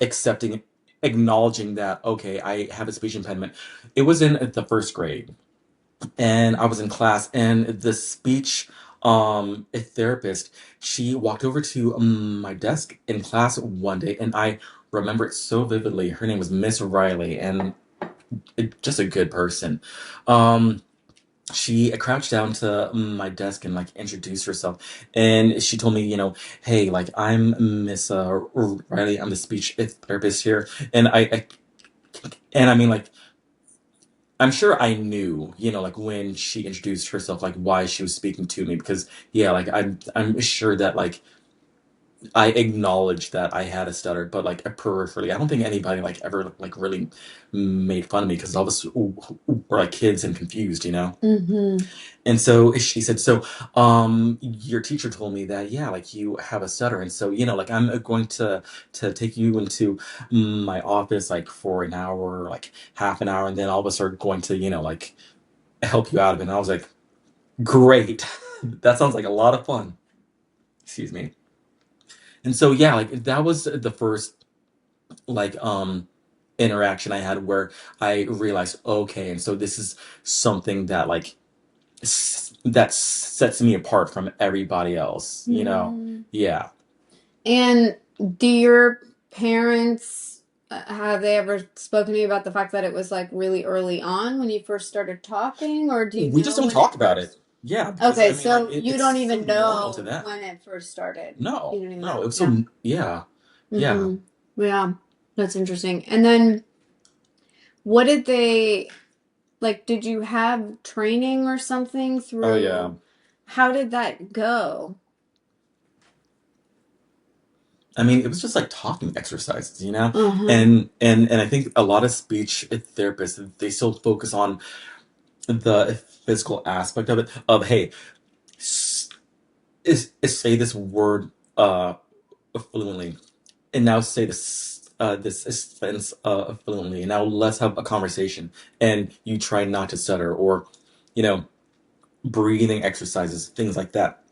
accepting, acknowledging that okay, I have a speech impediment. It was in the first grade, and I was in class, and the speech a therapist she walked over to my desk in class one day, and I remember it so vividly. Her name was Miss Riley, and just a good person. Um, she crouched down to my desk and like introduced herself, and she told me, hey, like I'm Miss Riley, I'm the speech therapist here, and I And I mean, like, I'm sure I knew, like when she introduced herself, like why she was speaking to me, because yeah, like I'm sure that like I acknowledged that I had a stutter, but like peripherally, I don't think anybody like ever like really made fun of me because all of us were like kids and confused. Mm-hmm. And so she said, so, your teacher told me that, yeah, like you have a stutter. And so, like I'm going to take you into my office like for an hour, like half an hour. And then all of us are going to, like help you out of it. And I was like, great. That sounds like a lot of fun. Excuse me. And so, yeah, like that was the first like, interaction I had where I realized, okay. And so this is something that like, that sets me apart from everybody else. Mm. Yeah. And do your parents have they ever spoken to you about the fact that it was like really early on when you first started talking, or do you We just know don't when it talk about it. first? Yeah, because I Okay, mean, like, so you it's don't so even normal to know them. when it first started. You No, don't even no, know. it was Yeah. so, yeah, yeah. Mm-hmm. Yeah, that's interesting. And then what did they like? Did you have training or something Oh, yeah. through? How did that go? I mean, it was just like talking exercises. Uh-huh. And I think a lot of speech therapists, they still focus on the physical aspect of it, of, hey, s- say this word fluently, and now say this sentence fluently, and now let's have a conversation, and you try not to stutter, or you know breathing exercises, things like that.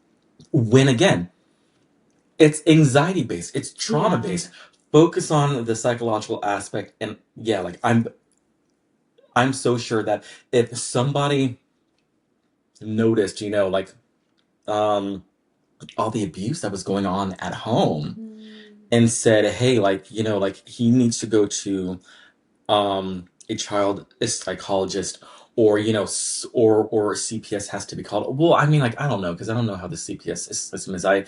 When again, it's anxiety based, it's trauma Yeah. based. Focus on the psychological aspect, and yeah, like I'm so sure that if somebody noticed, like, um all the abuse that was going on at home, Mm. and said, hey, like, like he needs to go to a child a psychologist, or or CPS has to be called. Well, I mean, like, I don't know, because I don't know how the CPS system is. I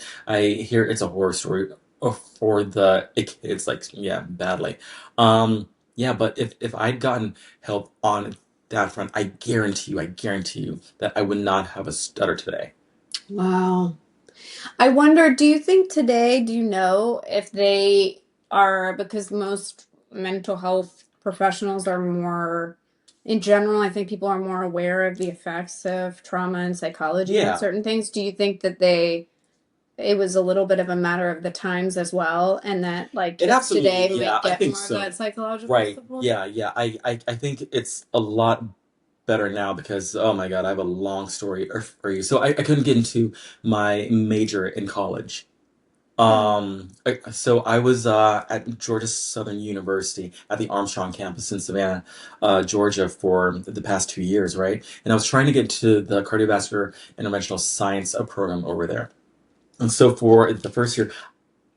hear it's a horror story for the kids, like, yeah, badly. Yeah, but if I'd gotten help on that front, I guarantee you that I would not have a stutter today. Wow. I wonder, do you think today, do you know if they are, because most mental health professionals are more, in general, I think people are more aware of the effects of trauma and psychology on Yeah, certain things. Do you think that it was a little bit of a matter of the times as well, and that like it kids absolutely. today may Yeah, I get think more of so. that psychological Right. support? Yeah, yeah. I think it's a lot better now because, oh my God, I have a long story for you. So I couldn't get into my major in college. Oh. So I was at Georgia Southern University at the Armstrong campus in Savannah, Georgia, for the past 2 years, right? And I was trying to get to the cardiovascular interventional science program over there. And so for the first year,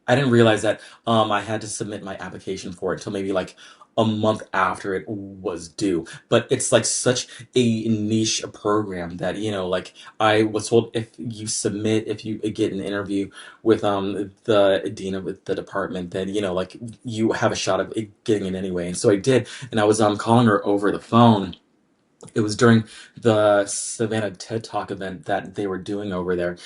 I didn't realize that I had to submit my application for it until maybe like a month after it was due. But it's like such a niche program that, like, I was told, if you get an interview with the dean of the department, then, like, you have a shot of it getting it anyway. And so I did, and I was calling her over the phone. It was during the Savannah TED Talk event that they were doing over there.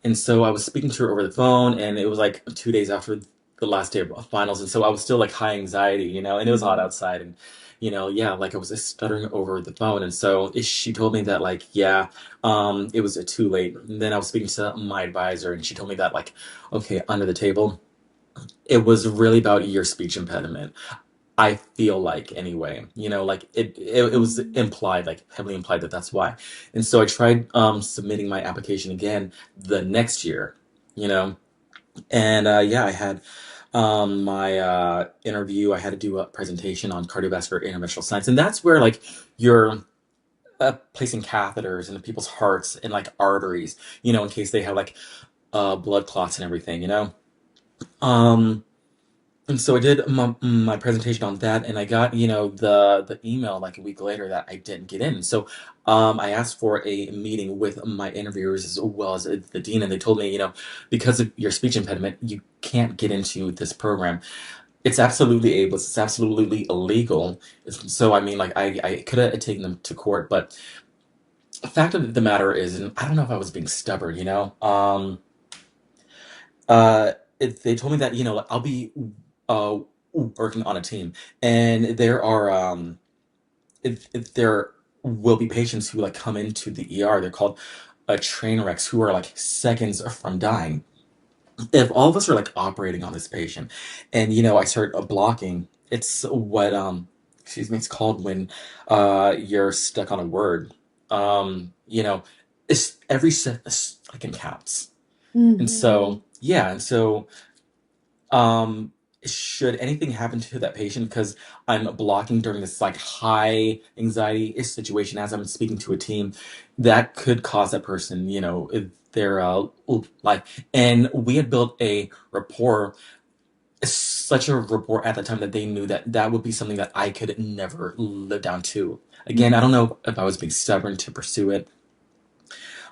And so I was speaking to her over the phone, and it was like 2 days after the last day of finals. And so I was still like high anxiety, and it was hot Mm. outside. And, yeah, like I was stuttering over the phone. And so she told me that, like, yeah, it was too late. And then I was speaking to my advisor, and she told me that, like, okay, under the table, it was really about your speech impediment. I feel like, anyway, like it was Mm. implied, like heavily implied, that that's why. And so I tried submitting my application again the next year, you know, and yeah, I had my interview. I had to do a presentation on cardiovascular interventional science, and that's where, like, you're placing catheters into people's hearts and like arteries, in case they have like blood clots and everything. Um, And so I did my presentation on that, and I got, the email like a week later that I didn't get in. So I asked for a meeting with my interviewers as well as the dean, and they told me, because of your speech impediment, you can't get into this program. It's absolutely ableist. It's absolutely illegal. So I mean, like I could have taken them to court, but the fact of the matter is, and I don't know if I was being stubborn, you know. Uh, they told me that like, I'll be uh working on a team, and if there will be patients who like come into the ER. They're called train wrecks who are like seconds from dying. If all of us are like operating on this patient and I start blocking, it's what excuse me, it's called when you're stuck on a word. It's every second counts. And Hmm. so yeah, and so um should anything happen to that patient because I'm blocking during this like high anxiety situation as I'm speaking to a team, that could cause that person, if their life. And we had built a rapport, such a rapport at the time that they knew that that would be something that I could never live down to. Again, I don't know if I was being stubborn to pursue it,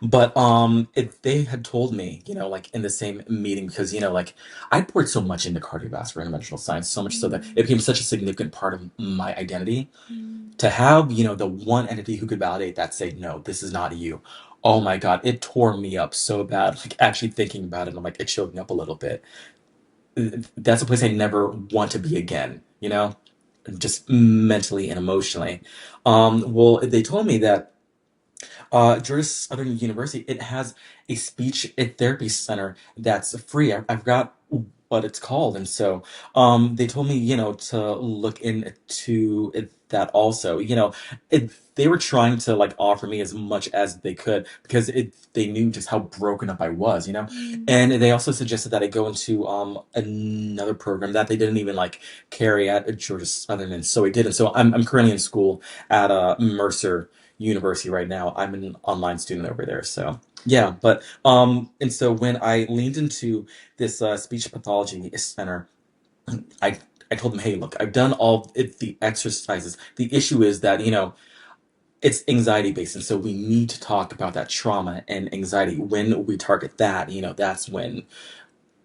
but if they had told me, like in the same meeting, because like I poured so much into cardiovascular and interventional science, so much so that it became such a significant part of my identity. To have, the one entity who could validate that, say, no, this is not you. Oh my God, it tore me up so bad. Like actually thinking about it, I'm like, it choked me up a little bit. That's a place I never want to be again, just mentally and emotionally. Well, they told me that Georgia Southern University, it has a speech and therapy center that's free. I forgot what it's called, and so they told me, to look into that also. They were trying to like offer me as much as they could because they knew just how broken up I was, and they also suggested that I go into another program that they didn't even like carry at Georgia Southern, and so I did. And so I'm currently in school at Mercer University right now. I'm an online student over there. So yeah, but and so when I leaned into this speech pathology center, I I told them, hey, look, I've done all the exercises. The issue is that it's anxiety based, and so we need to talk about that trauma and anxiety. When we target that, that's when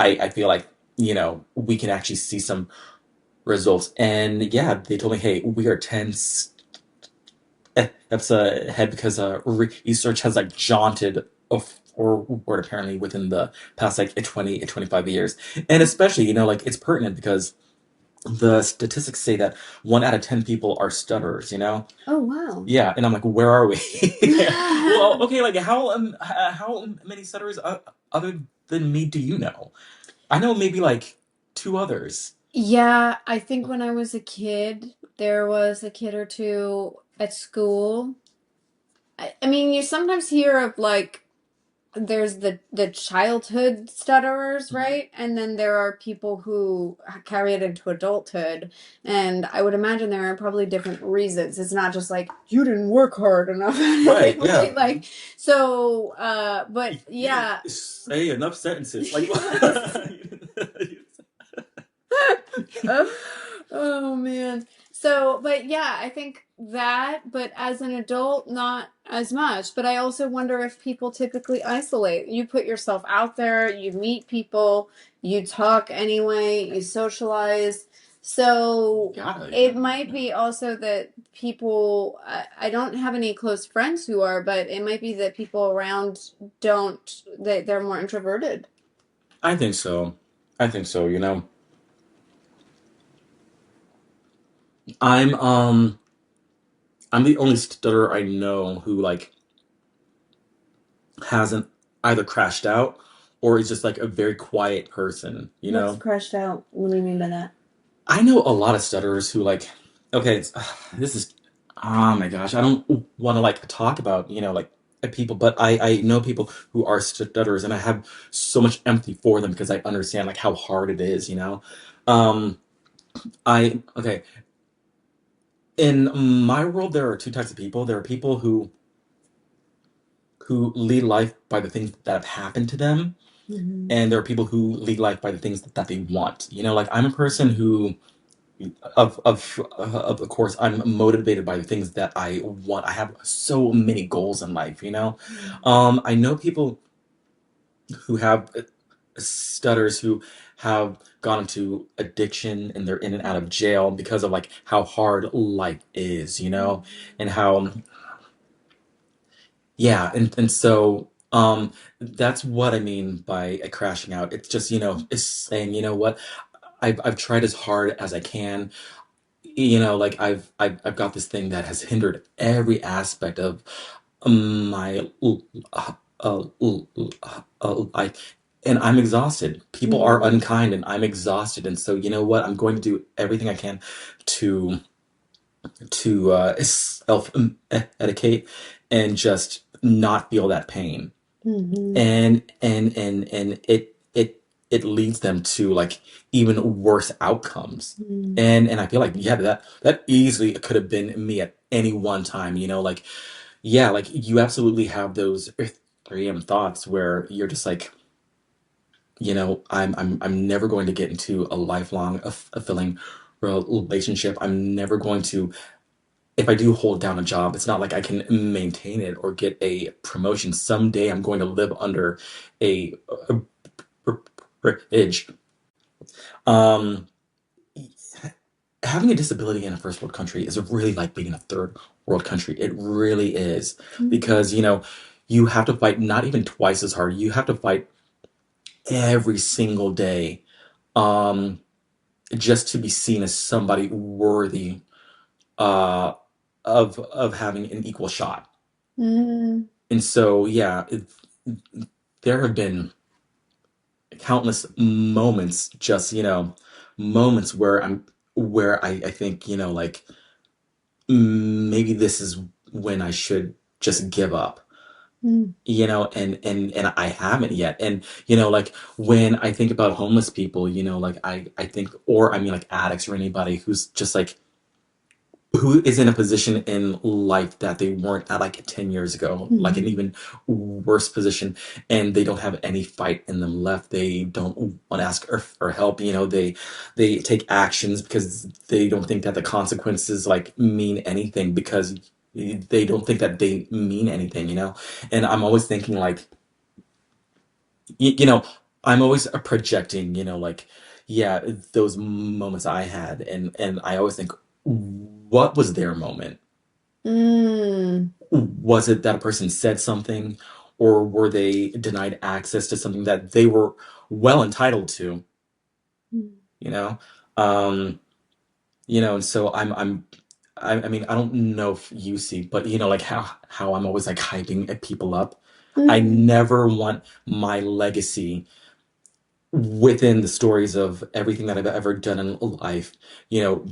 I feel like we can actually see some results. And yeah, they told me, hey, we are 10 steps ahead because research has like jaunted forward apparently within the past like 20 25 years. And especially, like it's pertinent because the statistics say that 1 out of 10 people are stutterers. Oh, wow. Yeah, and I'm like, where are we? Well, okay, like how many stutterers other than me do you know? I know maybe like two others. Yeah, I think when I was a kid, there was a kid or two at school. I mean, you sometimes hear of like there's the childhood stutterers, Mhm. right? And then there are people who carry it into adulthood. And I would imagine there are probably different reasons. It's not just like you didn't work hard enough at Right, it, yeah. right? Like so but You didn't yeah. say enough sentences. Like, Yes. Oh man. So, but yeah, I think that, but as an adult, not as much. But I also wonder if people typically isolate. You put yourself out there, you meet people, you talk anyway, you socialize. So gotta, it might be also that people, I don't have any close friends who are, but it might be that people around don't, they're more introverted. I think so. I think so, I'm I'm the only stutterer I know who like hasn't either crashed out or is just like a very quiet person. Crushed out? What do you mean by that? I know a lot of stutterers who like, okay, this is, oh my gosh, I don't want to like talk about, like people, but I know people who are stutterers and I have so much empathy for them because I understand like how hard it is. Um, okay, in my world, there are two types of people. There are people who lead life by the things that have happened to them, Mhm. and there are people who lead life by the things that they want. Like I'm a person who of course I'm motivated by the things that I want. I have so many goals in life. I know people who have stutters who have gone into addiction and they're in and out of jail because of like how hard life is, and how yeah, and so that's what I mean by crashing out. It's just, it's saying, what, I've tried as hard as I can. Like I've got this thing that has hindered every aspect of my life, and I'm exhausted. People are Mm-hmm. unkind, and I'm exhausted. And so, you know what? I'm going to do everything I can to self medicate and just not feel that pain. Mm-hmm. And it leads them to like even worse outcomes. Mm-hmm. And I feel like, yeah, that easily could have been me at any one time, like, yeah, like you absolutely have those 3 thoughts where you're just like, I'm never going to get into a lifelong fulfilling relationship. I'm never going to, if I do hold down a job, it's not like I can maintain it or get a promotion. Someday I'm going to live under a bridge. Um, Having a disability in a first world country is really like being in a third world country. It really is, because you have to fight not even twice as hard. You have to fight every single day, um, just to be seen as somebody worthy uh, of having an equal shot. Mm-hmm. And so, yeah, there have been countless moments, just moments where I think, like, maybe this is when I should just give up. And I haven't yet. And like when I think about homeless people, like I think, or I mean like addicts or anybody who's just like, who is in a position in life that they weren't at like 10 years ago, like an Mm-hmm. even worse position, and they don't have any fight in them left. They don't want to ask for help. They take actions because they don't think that the consequences like mean anything, because they don't think that they mean anything, and I'm always thinking like, you, you know I'm always projecting, like, yeah, those moments I had, and I always think, what was their moment? Mm-hmm. Was it that a person said something, or were they denied access to something that they were well entitled to? You know, um, and so I mean, I don't know if you see, but like how I'm always like hyping people up. I Mm-hmm. never want my legacy within the stories of everything that I've ever done in life. You know,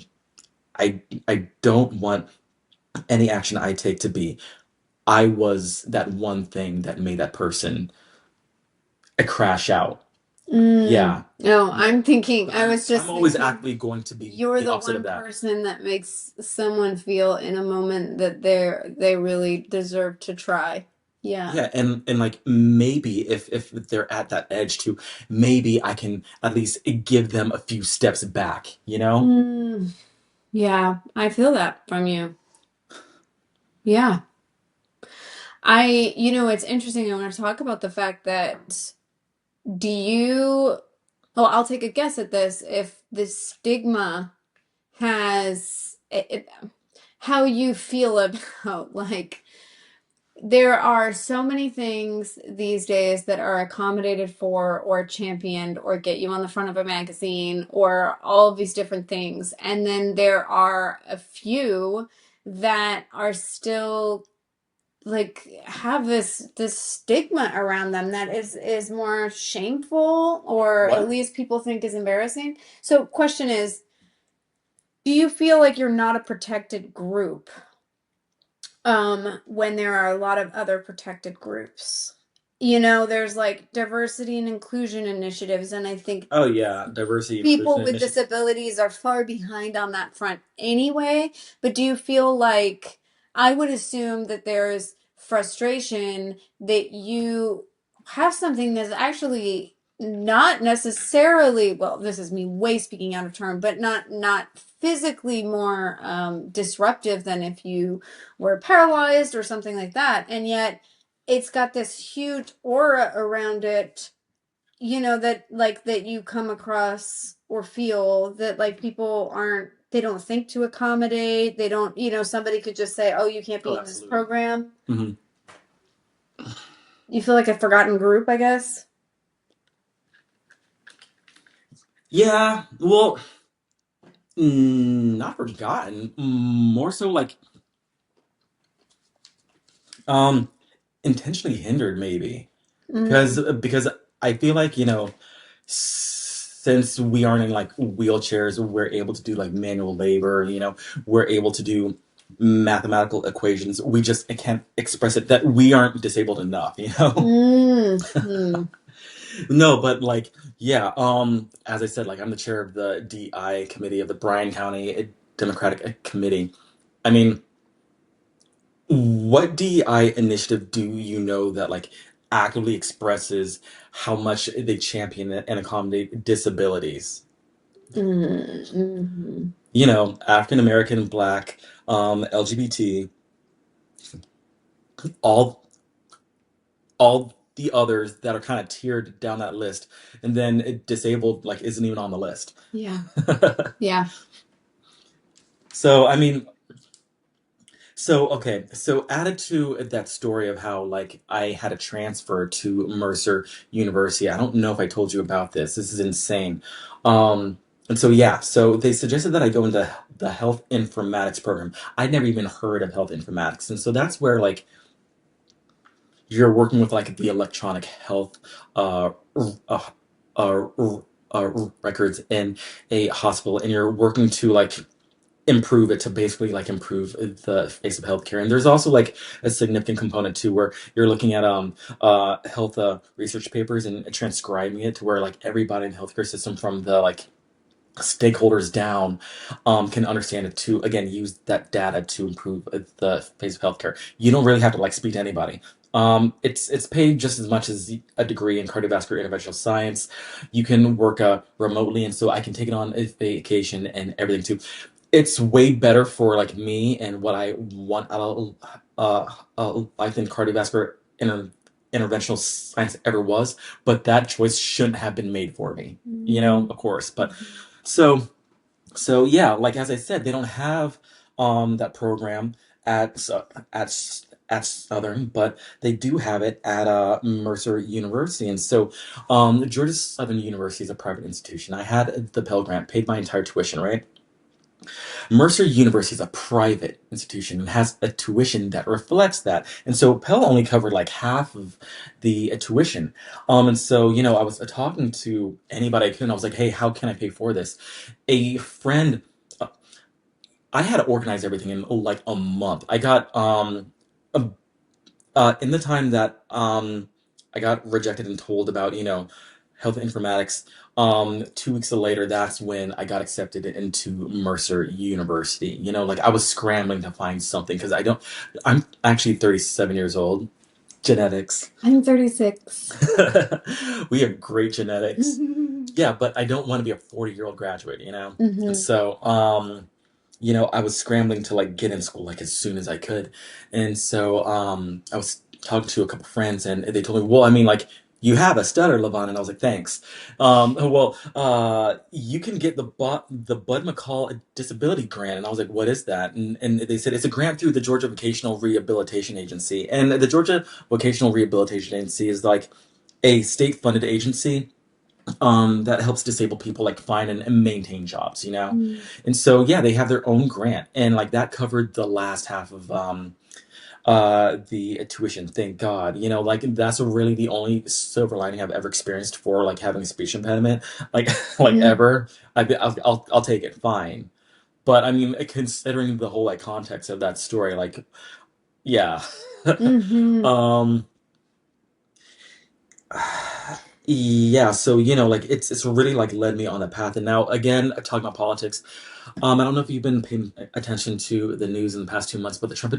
I don't want any action I take to be, I was that one thing that made that person crash out. Yeah. No, I'm thinking, I was I'm just always thinking, actively going to be you're the the opposite of one that. person that makes someone feel in a moment that they really deserve to try. Yeah. Yeah, and like maybe if they're at that edge too, maybe I can at least give them a few steps back. Mm, yeah, I feel that from you. Yeah. It's interesting. I want to talk about the fact that do you, well, I'll take a guess at this. If the stigma has how you feel about like there are so many things these days that are accommodated for or championed or get you on the front of a magazine or all of these different things. And then there are a few that are still like have this stigma around them that is more shameful or at What? least people think is embarrassing. So question is, do you feel like you're not a protected group when there are a lot of other protected groups? There's like diversity and inclusion initiatives, and I think Oh yeah, diversity people inclusion with initiative. disabilities are far behind on that front anyway. But do you feel like I would assume that there's frustration that you have something that's actually not necessarily, well, this is me way speaking out of turn, but not physically more disruptive than if you were paralyzed or something like that, and yet it's got this huge aura around it, that like that you come across or feel that like people aren't they don't think to accommodate, they don't, somebody could just say, oh, you can't be Oh, in this absolutely. program. Hmm. You feel like a forgotten group, I guess. Yeah, well, not forgotten. More so like um intentionally hindered maybe. Mm, Because I feel like, since we aren't in like wheelchairs, we're able to do like manual labor, we're able to do mathematical equations. We just can't express it that we aren't disabled enough, you know? mm, mm. No, but like, yeah, as I said, like I'm the chair of the DI committee of the Bryan County Democratic Committee. I mean, what DEI initiative do you know that like actively expresses how much they champion and accommodate disabilities? Mm, mhm. African American, Black, LGBT, all all the others that are kind of tiered down that list, and then disabled like isn't even on the list. Yeah. Yeah. So I mean, so okay, so added to that story of how like I had a transfer to Mercer University. I don't know if I told you about this. This is insane. And so yeah, so they suggested that I go into the health informatics program. I'd never even heard of health informatics, and so that's where like you're working with like the electronic health uh, uh, uh, records in a hospital, and you're working to like improve it to basically like improve the face of healthcare. And there's also like a significant component too where you're looking at health research papers and transcribing it to where like everybody in the healthcare system from the like stakeholders down can understand it to again use that data to improve the face of healthcare. You don't really have to like speak to anybody. It's paid just as much as a degree in cardiovascular interventional science. You can work remotely, and so I can take it on a vacation and everything too. It's way better for like me and what I want out of life in cardiovascular interventional science ever was. But that choice shouldn't have been made for me, Mm, of course. But mhm. so so yeah, like as I said, they don't have that program at at Southern, but they do have it at Mercer University. And so Georgia Southern University is a private institution. I had the Pell Grant, paid my entire tuition, right? Mercer University is a private institution and has a tuition that reflects that. And so Pell only covered like half of the tuition. And so, I was talking to anybody I could, and I was like, hey, how can I pay for this? A friend, uh, I had to organize everything in like a month. I got, a in the time that I got rejected and told about, health informatics, 2 weeks later, that's when I got accepted into Mercer University. Like I was scrambling to find something because I'm actually 37 years old. Genetics. I'm 36. We have great genetics. Hmm. Yeah, but I don't want to be a 40-year-old graduate, And so, I was scrambling to like get in school like as soon as I could. And so I was talking to a couple friends and they told me, well, I mean like you have a stutter, Lavon, and I was like, thanks. You can get the Bud McCall Disability Grant, and I was like, what is that? And they said it's a grant through the Georgia Vocational Rehabilitation Agency, and the Georgia Vocational Rehabilitation Agency is like a state-funded agency that helps disabled people like find and maintain jobs, And so yeah, they have their own grant, and like that covered the last half of the tuition. Thank God, like that's really the only silver lining I've ever experienced for like having a speech impediment, like like Hmm. ever. I'll take it, fine. But I mean, considering the whole like context of that story, like yeah. Hmm. um Yeah, so like it's really like led me on that path. And now again, talking about politics, I don't know if you've been paying attention to the news in the past 2 months, but the Trump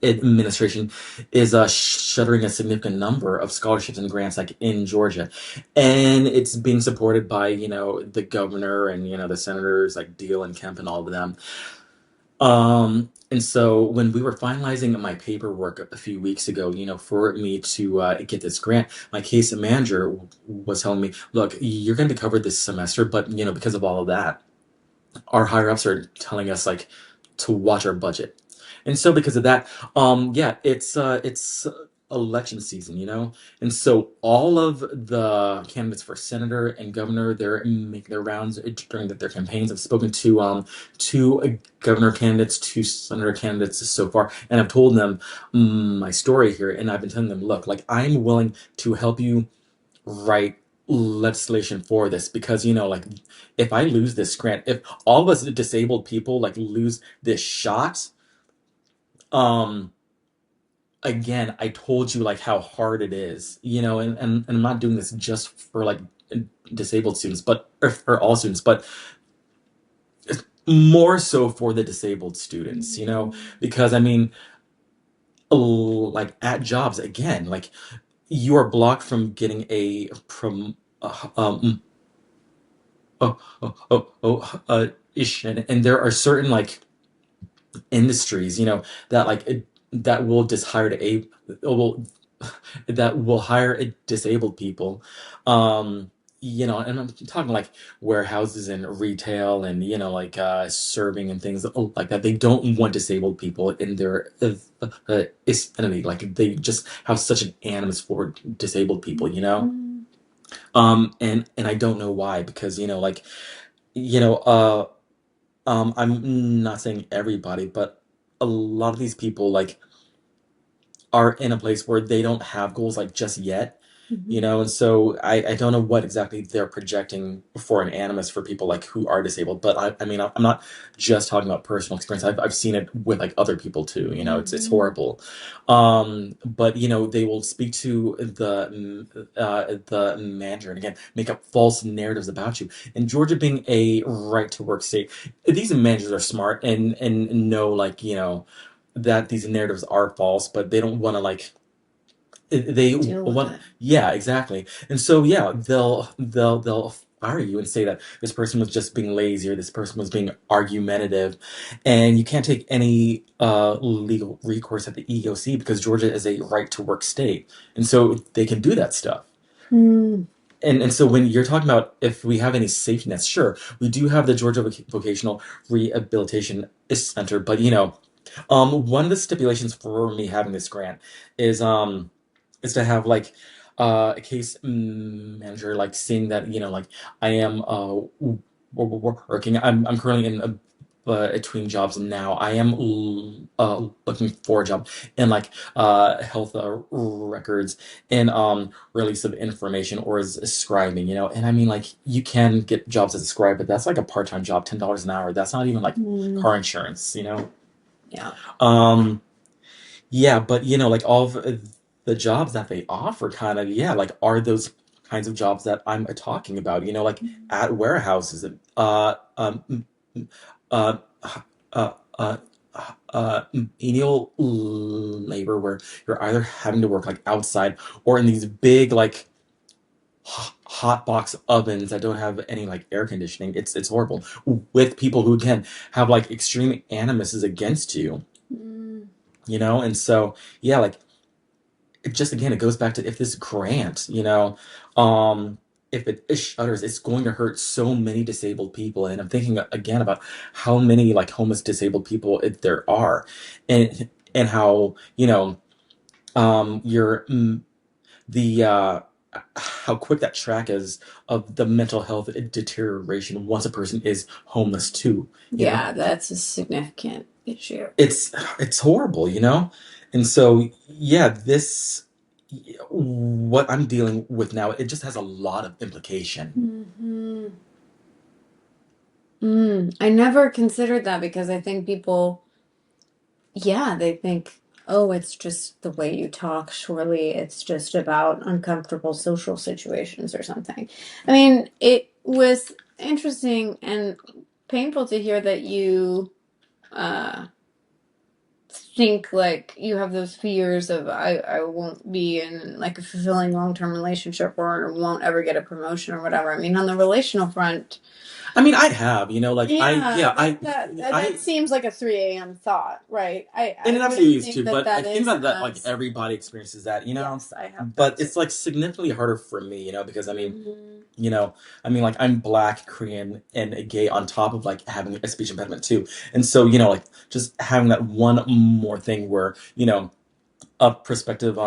administration is shuttering a significant number of scholarships and grants like in Georgia, and it's being supported by the governor and the senators like Deal and Kemp and all of them. And so when we were finalizing my paperwork a few weeks ago, for me to get this grant, my case manager was telling me, look, you're going to be covered this semester, but, because of all of that, our higher ups are telling us like to watch our budget. And so because of that, yeah, it's election season, and so all of the candidates for senator and governor, they're making their rounds during their campaigns. I've spoken to two governor candidates, two senator candidates so far, and I've told them my story here, and I've been telling them, look, like I'm willing to help you write legislation for this because like if I lose this grant, if all of us disabled people like lose this shot, um again, I told you like how hard it is, and I'm not doing this just for like disabled students, but or all students, but more so for the disabled students, because I mean, like at jobs again, like you are blocked from getting a prom ish, and there are certain like industries, that like that will just hire will that will hire disabled people, and I'm talking like warehouses and retail and like serving and things like that. They don't want disabled people in their vicinity. Like they just have such an animus for disabled people, and I don't know why because like you know I'm not saying everybody, but a lot of these people like are in a place where they don't have goals like just yet, and so I don't know what exactly they're projecting for an animus for people like who are disabled. But I mean I'm not just talking about personal experience. I've seen it with like other people too. It's horrible. But they will speak to the manager and again make up false narratives about you. And Georgia being a right to work state, these managers are smart and know like that these narratives are false, but they don't want to like they Deal with want it. yeah, exactly. And so yeah, they'll fire you and say that this person was just being lazy or this person was being argumentative, and you can't take any legal recourse at the EEOC because Georgia is a right to work state, and so they can do that stuff. Hmm. And so when you're talking about if we have any safety nets, sure, we do have the Georgia Vocational Rehabilitation Center, but one of the stipulations for me having this grant is to have like a case manager like seeing that like I am working. I'm currently in between jobs now. I am looking for a job in like health records and release of information or as a scribing, and I mean like you can get jobs as a scribe, but that's like a part-time job, $10 an hour. That's not even like Hmm. car insurance, Yeah. um yeah, but like all of the jobs that they offer kind of, yeah, like are those kinds of jobs that I'm talking about, like at warehouses, uh, uh, uh, menial labor where you're either having to work like outside or in these big like hot box ovens that don't have any like air conditioning. It's horrible with people who can have like extreme animuses against you, Hmm. and so yeah, like it just again it goes back to if this grant, um if it shutters, it's going to hurt so many disabled people. And I'm thinking again about how many like homeless disabled people there are, and how you're the how quick that track is of the mental health deterioration once a person is homeless too. Yeah, that's a significant issue. It's horrible, and so yeah, this what I'm dealing with now, it just has a lot of implication. Hmm. I never considered that because I think people, yeah, they think, oh, it's just the way you talk. Surely it's just about uncomfortable social situations or something. I mean, it was interesting and painful to hear that you uh, think like you have those fears of I won't be in like a fulfilling long-term relationship or won't ever get a promotion or whatever. I mean, on the relational front, I mean, I have, like yeah, I that seems like a 3 a.m. thought, right? and I it really absolutely is think too, that but I that think is that like us. everybody experiences that. Yes, I have that But too. it's like significantly harder for me, because I mean, Hmm. you know, like I'm Black, Korean, and gay on top of like having a speech impediment too. And so, like just having that one more thing where, a prospective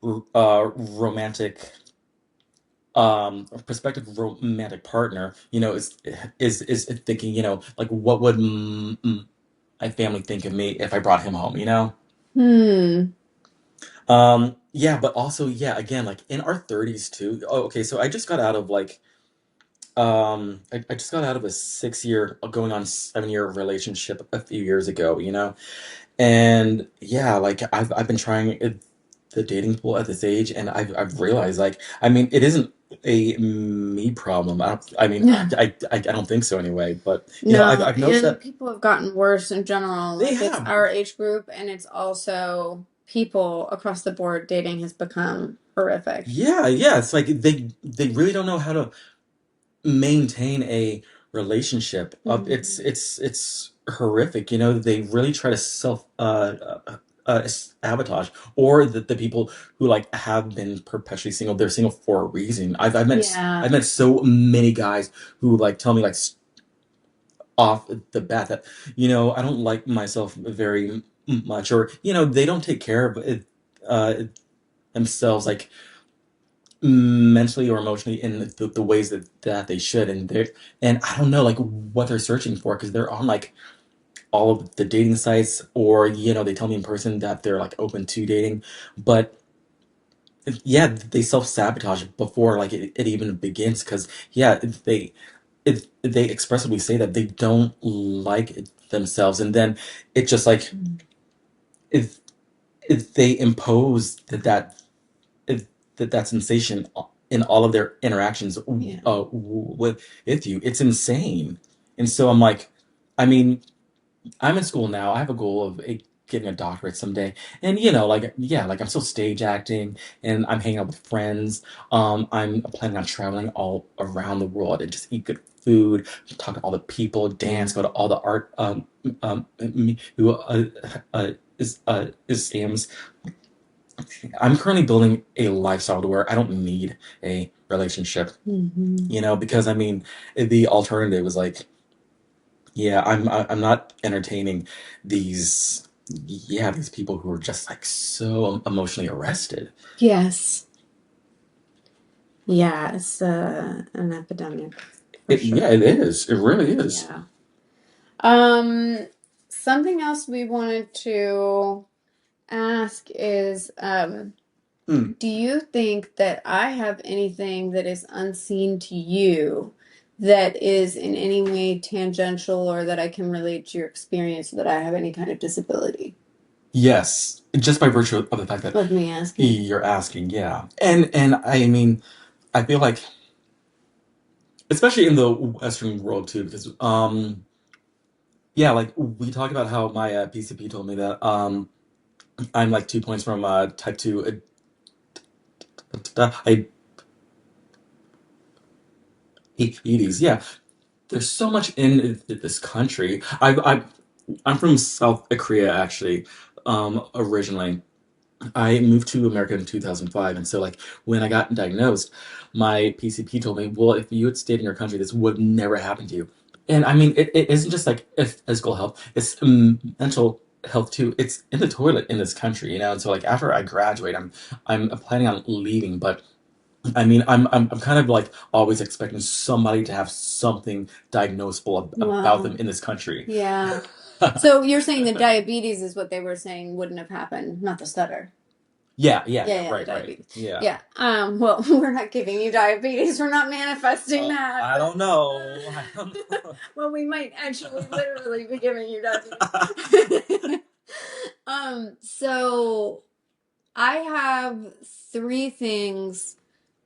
romantic prospective romantic partner, is thinking, like what would my family think of me if I brought him home? Hmm. Yeah, but also, yeah, again, like in our 30s too. Oh, okay, so I just got out of like I just got out of a 6 year, going on 7 year relationship a few years ago. And yeah, like I've been trying the dating pool at this age, and I've realized, like, I mean, it isn't a me problem. I mean, I don't think so anyway. But No, I've noticed and that people have gotten worse in general. they Like it's have. our age group, and it's also people across the board. Dating has become horrific. Yeah, yeah. It's like they really don't know how to maintain a relationship. Hmm. It's horrific. They really try to self sabotage, or the people who like have been perpetually single, they're single for a reason. Yeah. I've met so many guys who like tell me, like, off the bat that, I don't like myself very much, or they don't take care of themselves, like mentally or emotionally, in the ways that they should. And I don't know, like, what they're searching for, because they're on like all of the dating sites, or they tell me in person that they're like open to dating, but yeah, they self-sabotage before like it even begins, because yeah, they expressively say that they don't like themselves, and then it just like, if they impose if that sensation in all of their interactions Yeah. with you. It's insane. And so I'm like, I mean, I'm in school now. I have a goal of getting a doctorate someday. And like, yeah, like I'm still stage acting, and I'm hanging out with friends. I'm planning on traveling all around the world and just eat good food, talk to all the people, dance, go to all the art who is Sam's. I'm currently building a lifestyle to where I don't need a relationship, Hmm. because I mean, the alternative is like, yeah, I'm not entertaining these, yeah, these people who are just like so emotionally arrested. Yes. Yeah, it's an epidemic for Yeah, sure. it is. It really is. Yeah. Um, Something else we wanted to ask is, Hmm. do you think that I have anything that is unseen to you that is in any way tangential or that I can relate to your experience that I have any kind of disability? Yes, just by virtue of the fact that Of me asking. you're asking, yeah. And I mean, I feel like, especially in the Western world too, because yeah, like we talked about how my PCP told me that I'm like 2 points from type 2 I diabetes. Yeah, there's so much in this country. I'm from South Korea, actually, originally. I moved to America in 2005, and so like when I got diagnosed, my PCP told me, "Well, if you had stayed in your country, this would never happen to you." And I mean, it isn't just like physical health; it's mental health too. It's in the toilet in this country. And so like after I graduate, I'm planning on leaving, but I mean, I'm kind of like always expecting somebody to have something diagnosable about them Wow. in this country. Yeah. So you're saying the diabetes is what they were saying wouldn't have happened, not the stutter. Yeah, yeah, Yeah, yeah. yeah, the Right, right. diabetes. Yeah. Yeah. Well, we're not giving you diabetes. We're not manifesting that, I but don't know. I don't well, we might actually literally be giving you know. diabetes. So I have three things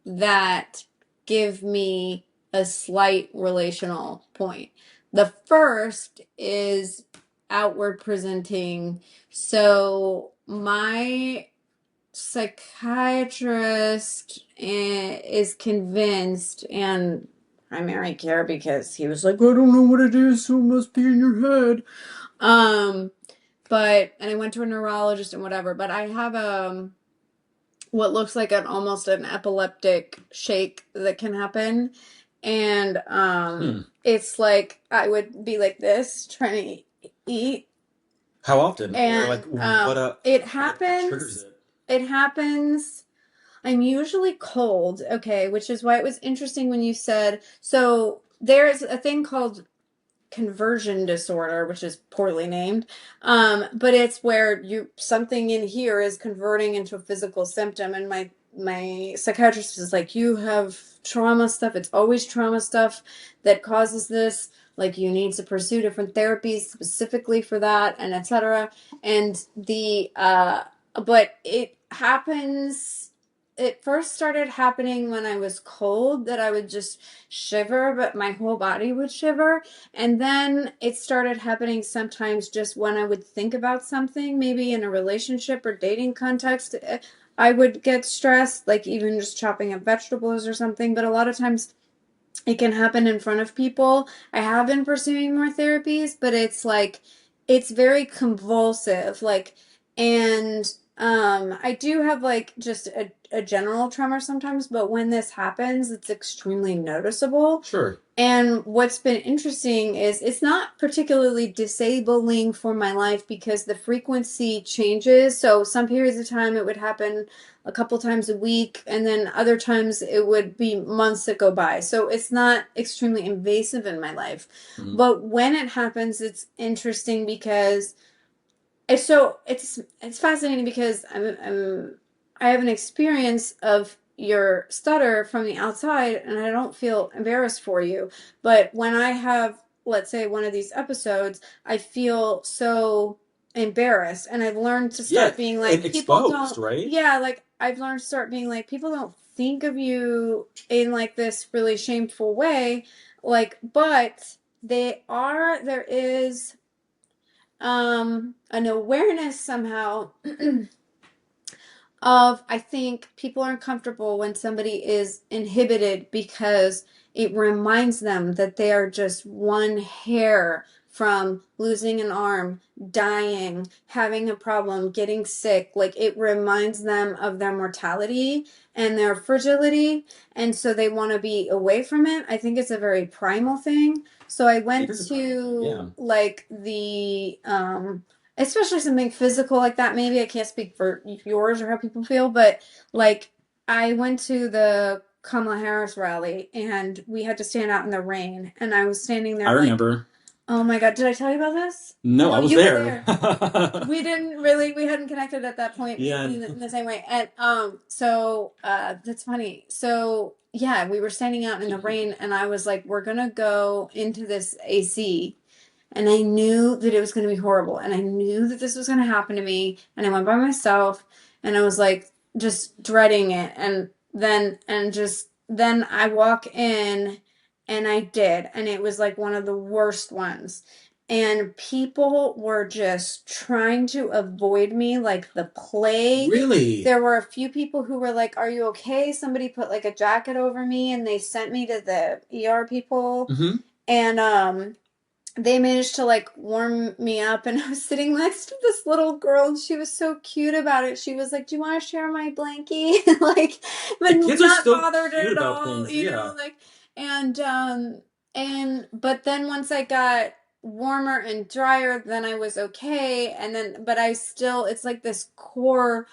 that give me a slight relational point. The first is outward presenting. So my psychiatrist is convinced, and primary care, because he was like, I don't know what it is, so it must be in your head. And I went to a neurologist and whatever, but I have what looks like almost an epileptic shake that can happen. And it's like I would be like this trying to eat. How often? Or And like what it triggers happens. it? It happens. I'm usually cold, okay, which is why it was interesting when you said, so there's a thing called conversion disorder, which is poorly named. But it's where something in here is converting into a physical symptom. And my psychiatrist is like, you have trauma stuff. It's always trauma stuff that causes this. Like, you need to pursue different therapies specifically for that, and etc. And but it happens. It first started happening when I was cold, that I would just shiver, but my whole body would shiver. And then it started happening sometimes just when I would think about something, maybe in a relationship or dating context. I would get stressed, like even just chopping up vegetables or something. But a lot of times it can happen in front of people. I have been pursuing more therapies, but it's like, it's very convulsive. Like, and I do have like just a general tremor sometimes, but when this happens, it's extremely noticeable. Sure. And what's been interesting is it's not particularly disabling for my life because the frequency changes. So some periods of time it would happen a couple times a week, and then other times it would be months that go by. So it's not extremely invasive in my life. Mhm. But when it happens, it's interesting because it's fascinating because I have an experience of your stutter from the outside, and I don't feel embarrassed for you. But when I have, let's say, one of these episodes, I feel so embarrassed, and I've learned to start being like, and people exposed, don't, right? yeah, like I've learned to start being like, people don't think of you in like this really shameful way, like, but there is an awareness somehow of, I think people are uncomfortable when somebody is inhibited because it reminds them that they are just one hair from losing an arm, dying, having a problem, getting sick. Like, it reminds them of their mortality and their fragility, and so they want to be away from it. I think it's a very primal thing. So I went to like the especially something physical like that. Maybe I can't speak for yours or how people feel, but like I went to the Kamala Harris rally and we had to stand out in the rain, and I was standing there. I remember. Oh my God, did I tell you about this? No, I was you there. were there. We hadn't connected at that point in the same way. And that's funny. So yeah, we were standing out in the rain, and I was like, we're gonna go into this AC. And I knew that it was going to be horrible. And I knew that this was going to happen to me. And I went by myself, and I was like, just dreading it. And then I walk in, and I did. And it was like one of the worst ones. And people were just trying to avoid me like the plague. Really? There were a few people who were like, are you okay? Somebody put like a jacket over me, and they sent me to the ER people. Mm-hmm. And they managed to like warm me up, and I was sitting next to this little girl, and she was so cute about it. She was like, do you want to share my blankie? Like, but The kids not are so bothered cute at about all, things, you yeah. know, like, but then once I got warmer and drier, then I was okay. But I still, it's like this core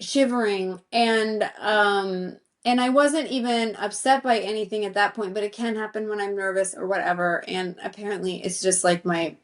shivering, and I wasn't even upset by anything at that point, but it can happen when I'm nervous or whatever. And apparently it's just like my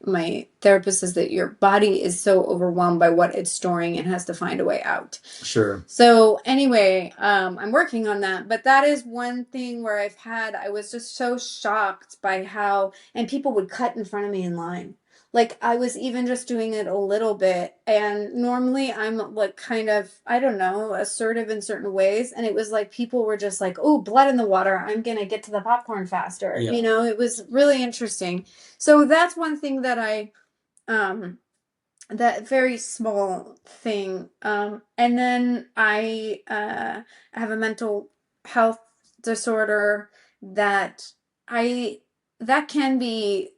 therapist says that your body is so overwhelmed by what it's storing and has to find a way out. Sure. So anyway, I'm working on that, but that is one thing where I was just so shocked by how, and people would cut in front of me in line. Like, I was even just doing it a little bit, and normally I'm like kind of, I don't know, assertive in certain ways, and it was like people were just like, oh, blood in the water, I'm gonna get to the popcorn faster. Yeah. You know, it was really interesting. So that's one thing that I Um, that very small thing. And then I have a mental health disorder that I that can be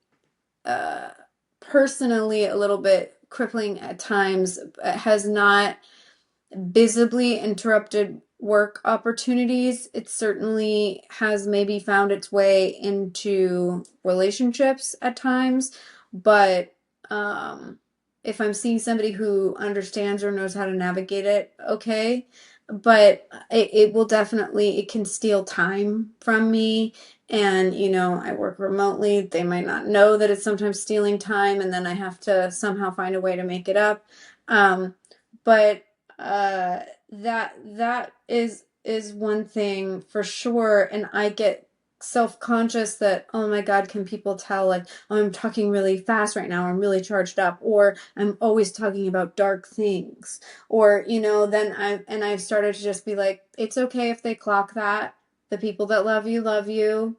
uh personally a little bit crippling at times. It has not visibly interrupted work opportunities. It certainly has maybe found its way into relationships at times, but if I'm seeing somebody who understands or knows how to navigate it, okay. But it will definitely, it can steal time from me. And, I work remotely. They might not know that it's sometimes stealing time, and then I have to somehow find a way to make it up. But uh that is one thing for sure, and I get self-conscious that, oh my God, can people tell, like, oh, I'm talking really fast right now, I'm really charged up, or I'm always talking about dark things, or then I've started to just be like, it's okay if they clock that. The people that love you.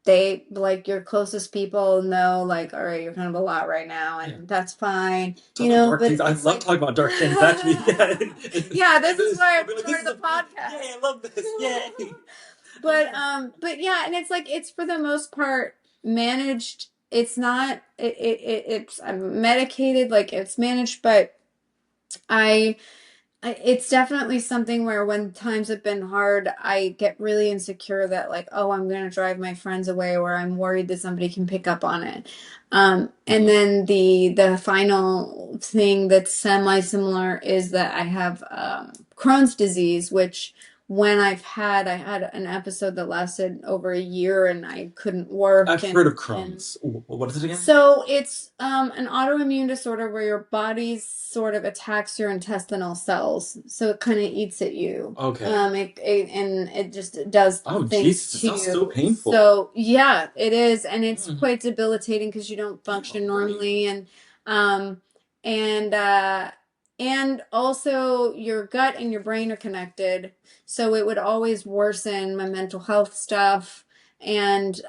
They, like, your closest people know, like, all right, you're kind of a lot right now, Yeah. and that's fine, Talk about dark but things. I it's love like, talking about dark things, actually. Yeah. yeah, this is why I'll I've be like, this started is the podcast. yay, I love this. Yay. But yeah, and it's like, it's for the most part managed. It's not, it's, I'm medicated, like, it's managed, but I it's definitely something where when times have been hard, I get really insecure that, like, oh, I'm going to drive my friends away, or I'm worried that somebody can pick up on it. And then the final thing that's semi-similar is that I have Crohn's disease, which when I had an episode that lasted over a year, and I couldn't work. I've heard of Crohn's. What is it again? So it's an autoimmune disorder where your body sort of attacks your intestinal cells, so it kind of eats at you. Okay. And it just does Oh, things Jesus, it to sounds you. so painful. So yeah, it is, and it's quite debilitating because you don't function normally, um, and uh, and also your gut and your brain are connected, so it would always worsen my mental health stuff. And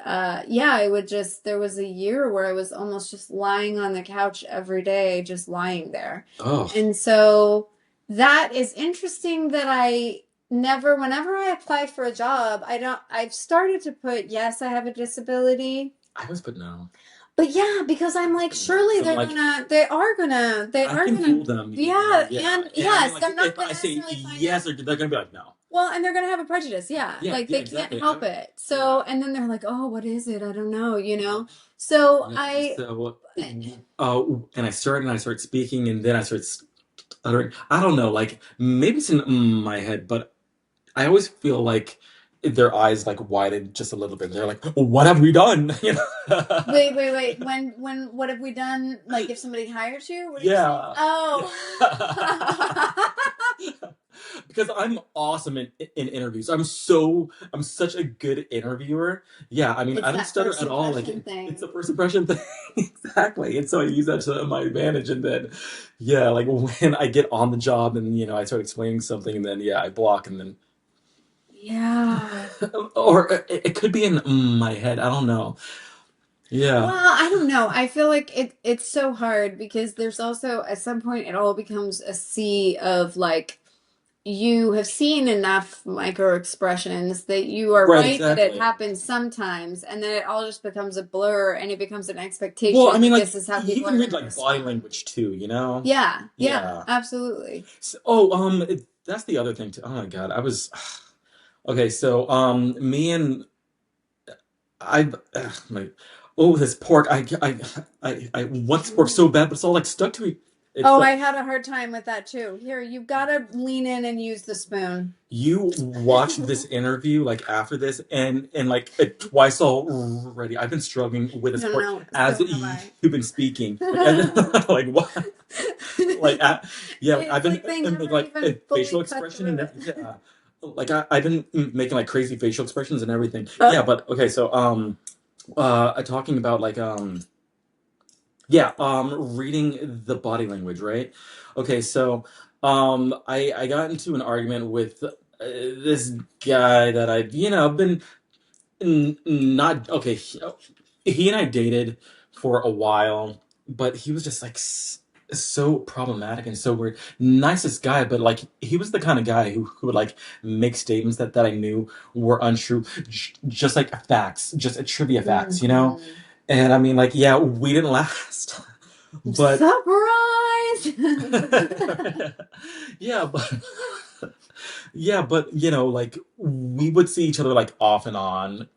yeah, I would just, there was a year where I was almost just lying on the couch every day, just lying there. Oh. And so that is interesting that I never, whenever I apply for a job, I've started to put, yes, I have a disability. I always put no. But yeah, because I'm like, surely So, like, they are gonna, I can fool them. yeah, Yeah. and yes, like, they're not if gonna I say necessarily find yes, out. they're gonna be like, no. Well, and they're gonna have a prejudice, yeah. Yeah, Like, yeah, they exactly. can't help it. So, and then they're like, "Oh, what is it? I don't know," So and I started speaking, and then I started stuttering. I don't know, like maybe it's in my head, but I always feel like their eyes like widen just a little bit. They're like, "What have we done?" You know? wait. When what have we done? Like, if somebody hires you? What are you saying? Yeah. Oh. Because I'm awesome in interviews. I'm such a good interviewer. Yeah, I mean, It's I don't that stutter first at all. Like, impression thing. it's the first impression thing. Exactly. And so I use that to my advantage. And then, yeah, like when I get on the job and, I start explaining something, and then, yeah, I block, and then, Yeah. or it could be in my head. I don't know. Yeah. Well, I don't know. I feel like it's so hard because there's also, at some point, it all becomes a sea of, like, you have seen enough micro expressions that you are Right, right that it exactly. happens sometimes, and then it all just becomes a blur, and it becomes an expectation. Well, I mean, that like, this is how you people can are read gonna like body respond. language too, you know? Yeah, Yeah. absolutely. That's the other thing too. Oh my God, I was okay. So, me and I, like, oh, this pork. I want this pork so bad, but it's all like stuck to it. It's Oh, like, I had a hard time with that too. Here, you've got to lean in and use the spoon. you watch this interview like after this, and like twice already. I've been struggling with this No, pork no, as so have I. you've been speaking. Like what? Like yeah, It's I've been like they making never like even facial fully cut expression through and it. yeah, like I've been making like crazy facial expressions and everything. Uh, Yeah, but okay, so talking about like yeah, reading the body language, right? Okay, so I got into an argument with this guy that I've been not okay. He and I dated for a while, but he was just like so problematic and so weird. Nicest guy, but like he was the kind of guy who would like make statements that I knew were untrue, just like facts, just a trivia facts, you know. Mhm. And I mean, like, yeah, we didn't last, but Surprise! yeah, but yeah, but you know, like we would see each other like off and on,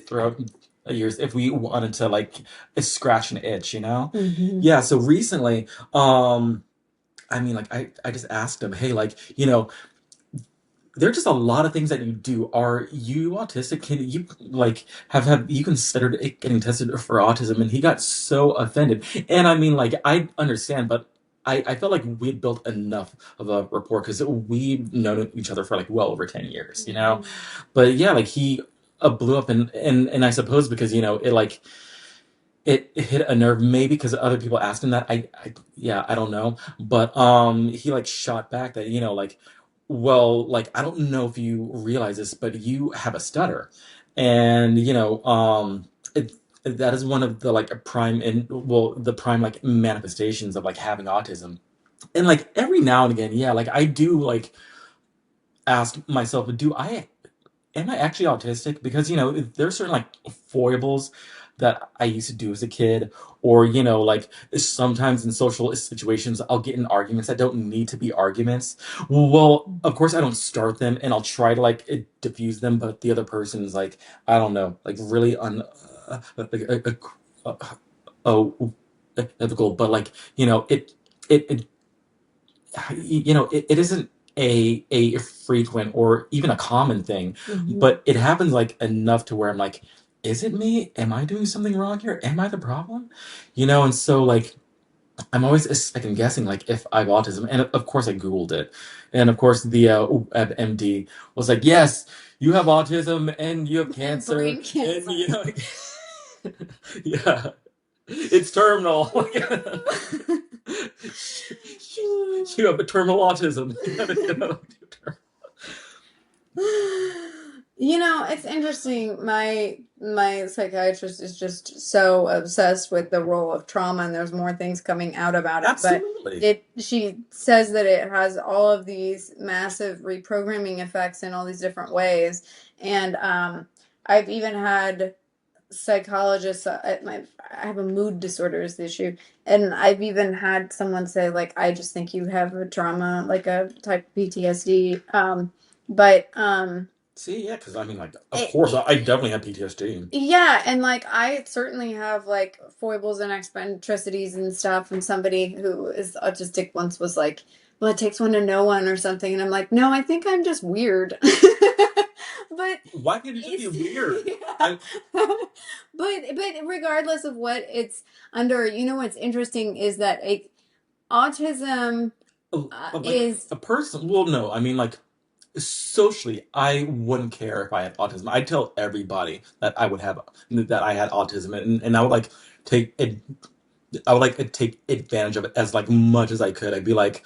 throughout years if we wanted to like scratch an itch, you know? Hmm. Yeah, so recently, I mean, like I just asked him, hey, like, you know, there are just a lot of things that you do. Are you autistic? Can you like have you considered it getting tested for autism? And he got so offended. And I mean, like I understand, but I felt like we had built enough of a rapport because we've known each other for like well over 10 years, you know. Hmm. But yeah, like he blew up, and I suppose because you know it like it hit a nerve maybe because other people asked him that yeah I don't know but he like shot back that you know like well like I don't know if you realize this but you have a stutter and you know that is one of the like prime and well the prime like manifestations of like having autism and like every now and again yeah like I do like ask myself do I am I actually autistic? Because, you know, there's certain like foibles that I used to do as a kid, or, you know, like sometimes in social situations, I'll get in arguments that don't need to be arguments. Well, of course, I don't start them and I'll try to like diffuse them, but the other person is like, I don't know, like really like, oh, ethical, but like, you know, it you know, it isn't a frequent or even a common thing, Hmm. but it happens like enough to where I'm like, is it me? Am I doing something wrong here? Am I the problem? You know, and so like I'm always second guessing like if I have autism, and of course I Googled it, and of course the MD was like, yes, you have autism and you have And cancer, brain and cancer. you know, yeah, it's terminal. You have a terminal autism. You gotta get out of your term. You know, it's interesting. My psychiatrist is just so obsessed with the role of trauma, and there's more things coming out about it. But Absolutely. it she says that it has all of these massive reprogramming effects in all these different ways. And I've even had psychologists at my I have a mood disorders issue, and I've even had someone say like I just think you have a trauma like a type of PTSD. But See, yeah, because I mean, like, of it, course, I definitely have PTSD. yeah, and like I certainly have like foibles and eccentricities and stuff. And somebody who is autistic once was like, "Well, it takes one to know one" or something, and I'm like, "No, I think I'm just weird." But Why can't you just be it's weird? yeah. I But regardless of what it's under, you know what's interesting is that autism like is a person. Well, no, I mean, like, socially, I wouldn't care if I had autism. I'd tell everybody that I would have that I had autism, and I would like take it. I would like take advantage of it as like much as I could. I'd be like,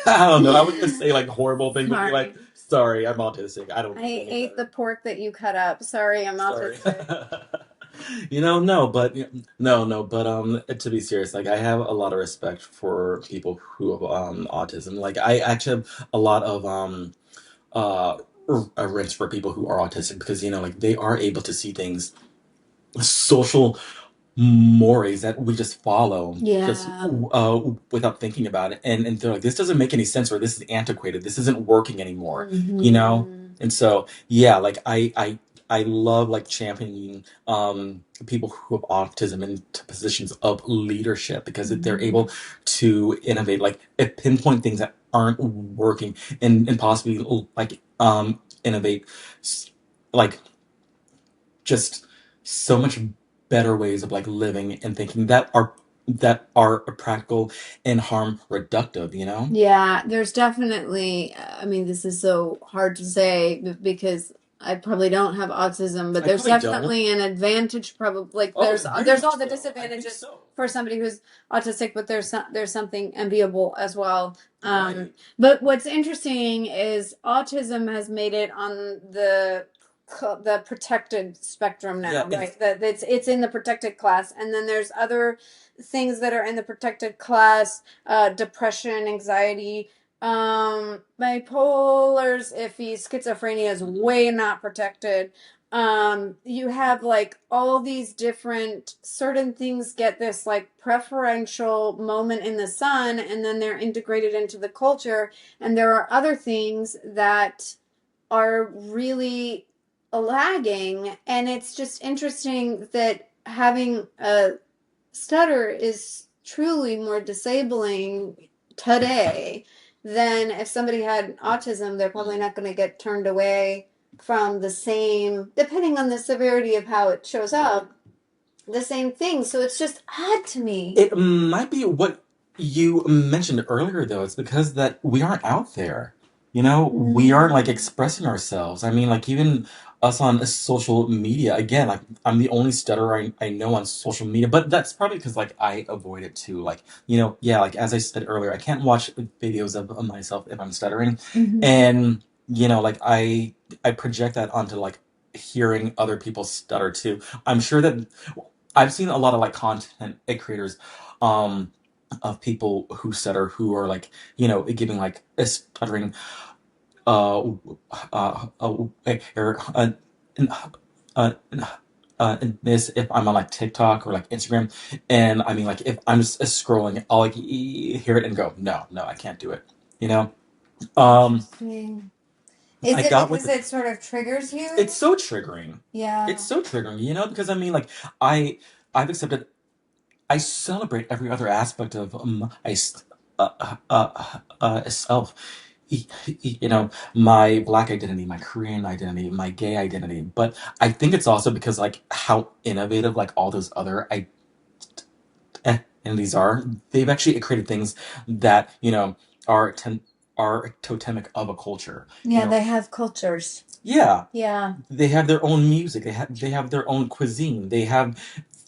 I don't know. I would just say like horrible things, but be like, sorry. sorry, I'm autistic. I don't know I any ate the better. pork that you cut up. Sorry, I'm Sorry. autistic. You know, no, but no, no, but to be serious, like I have a lot of respect for people who have autism. Like I actually have a lot of uh reverence for people who are autistic because you know, like they are able to see things, social mores that we just follow just Yeah. without thinking about it, and they're like, this doesn't make any sense, or this is antiquated, this isn't working anymore, you know. Hmm. And so yeah, like I love like championing people who have autism into positions of leadership because they're Hmm. able to innovate, like pinpoint things that aren't working, and possibly like innovate like just so much better ways of like living and thinking that are practical and harm reductive, you know? Yeah, there's definitely, I mean, this is so hard to say because I probably don't have autism, but I there's probably don't. definitely an advantage probably like Oh, very there's much all the so. I think disadvantages so. for somebody who's autistic, but there's something enviable as well. Right. But what's interesting is autism has made it on the the protected spectrum now, Yeah, right? That it's in the protected class, and then there's other things that are in the protected class: depression, anxiety, bipolar's iffy, schizophrenia is way not protected. You have like all these different certain things get this like preferential moment in the sun, and then they're integrated into the culture, and there are other things that are really lagging. And it's just interesting that having a stutter is truly more disabling today than if somebody had autism. They're probably not going to get turned away from the same, depending on the severity of how it shows up, the same thing. So it's just odd to me. it might be what you mentioned earlier, though. It's because that we aren't out there. You know, we aren't like expressing ourselves. I mean, like even us on social media. Again, like I'm the only stutterer I know on social media, but that's probably because like I avoid it too. Like, yeah, like as I said earlier, I can't watch videos of myself if I'm stuttering. Mhm. And like I project that onto like hearing other people stutter too. I'm sure that I've seen a lot of like content creators um of people who stutter who are like giving like a stuttering uh or uh, this if I'm on like TikTok or like Instagram, and I mean like if I'm just scrolling, I'll like hear it and go, no, I can't do it. You know, um, Interesting. Is I it got with because it sort of triggers you? it's so triggering. Yeah. It's so triggering, because I mean like I I've accepted I celebrate every other aspect of self. My black identity, my Korean identity, my gay identity. But I think it's also because like how innovative like all those other identities are. They've actually created things that are are totemic of a culture. Yeah, they have cultures. Yeah, Yeah. they have their own music. They have their own cuisine. They have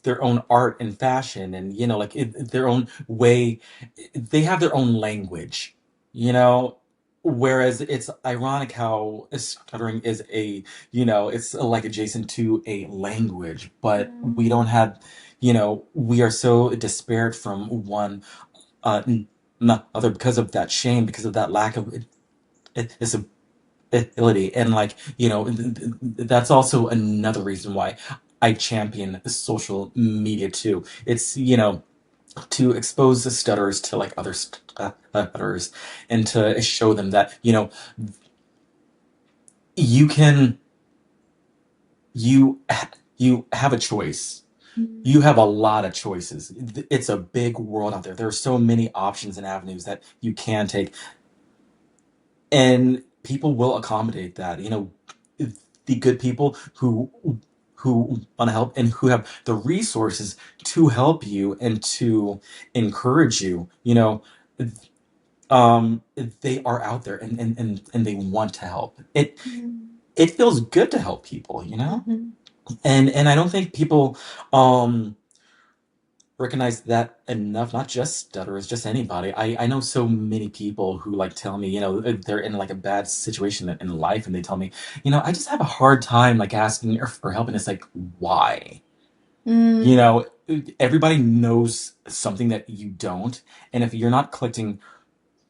their own art and fashion, and like their own way. They have their own language. You know, whereas it's ironic how stuttering is it's like adjacent to a language, but we don't have. We are so disparate from one another because of that shame, because of that lack of it's ability. And like that's also another reason why I champion social media too. It's to expose the stutters to like other stutterers, and to show them that you can you you have a choice. You have a lot of choices. It's a big world out there. There are so many options and avenues that you can take, and people will accommodate that. The good people who want to help and who have the resources to help you and to encourage you. They are out there, and they want to help. It feels good to help people. Mhm. And I don't think people um recognize that enough. Not just stutterers, just anybody. I know so many people who like tell me they're in like a bad situation in life, and they tell me I just have a hard time like asking for help. And it's like, why? you Mm. know Everybody knows something that you don't, and if you're not collecting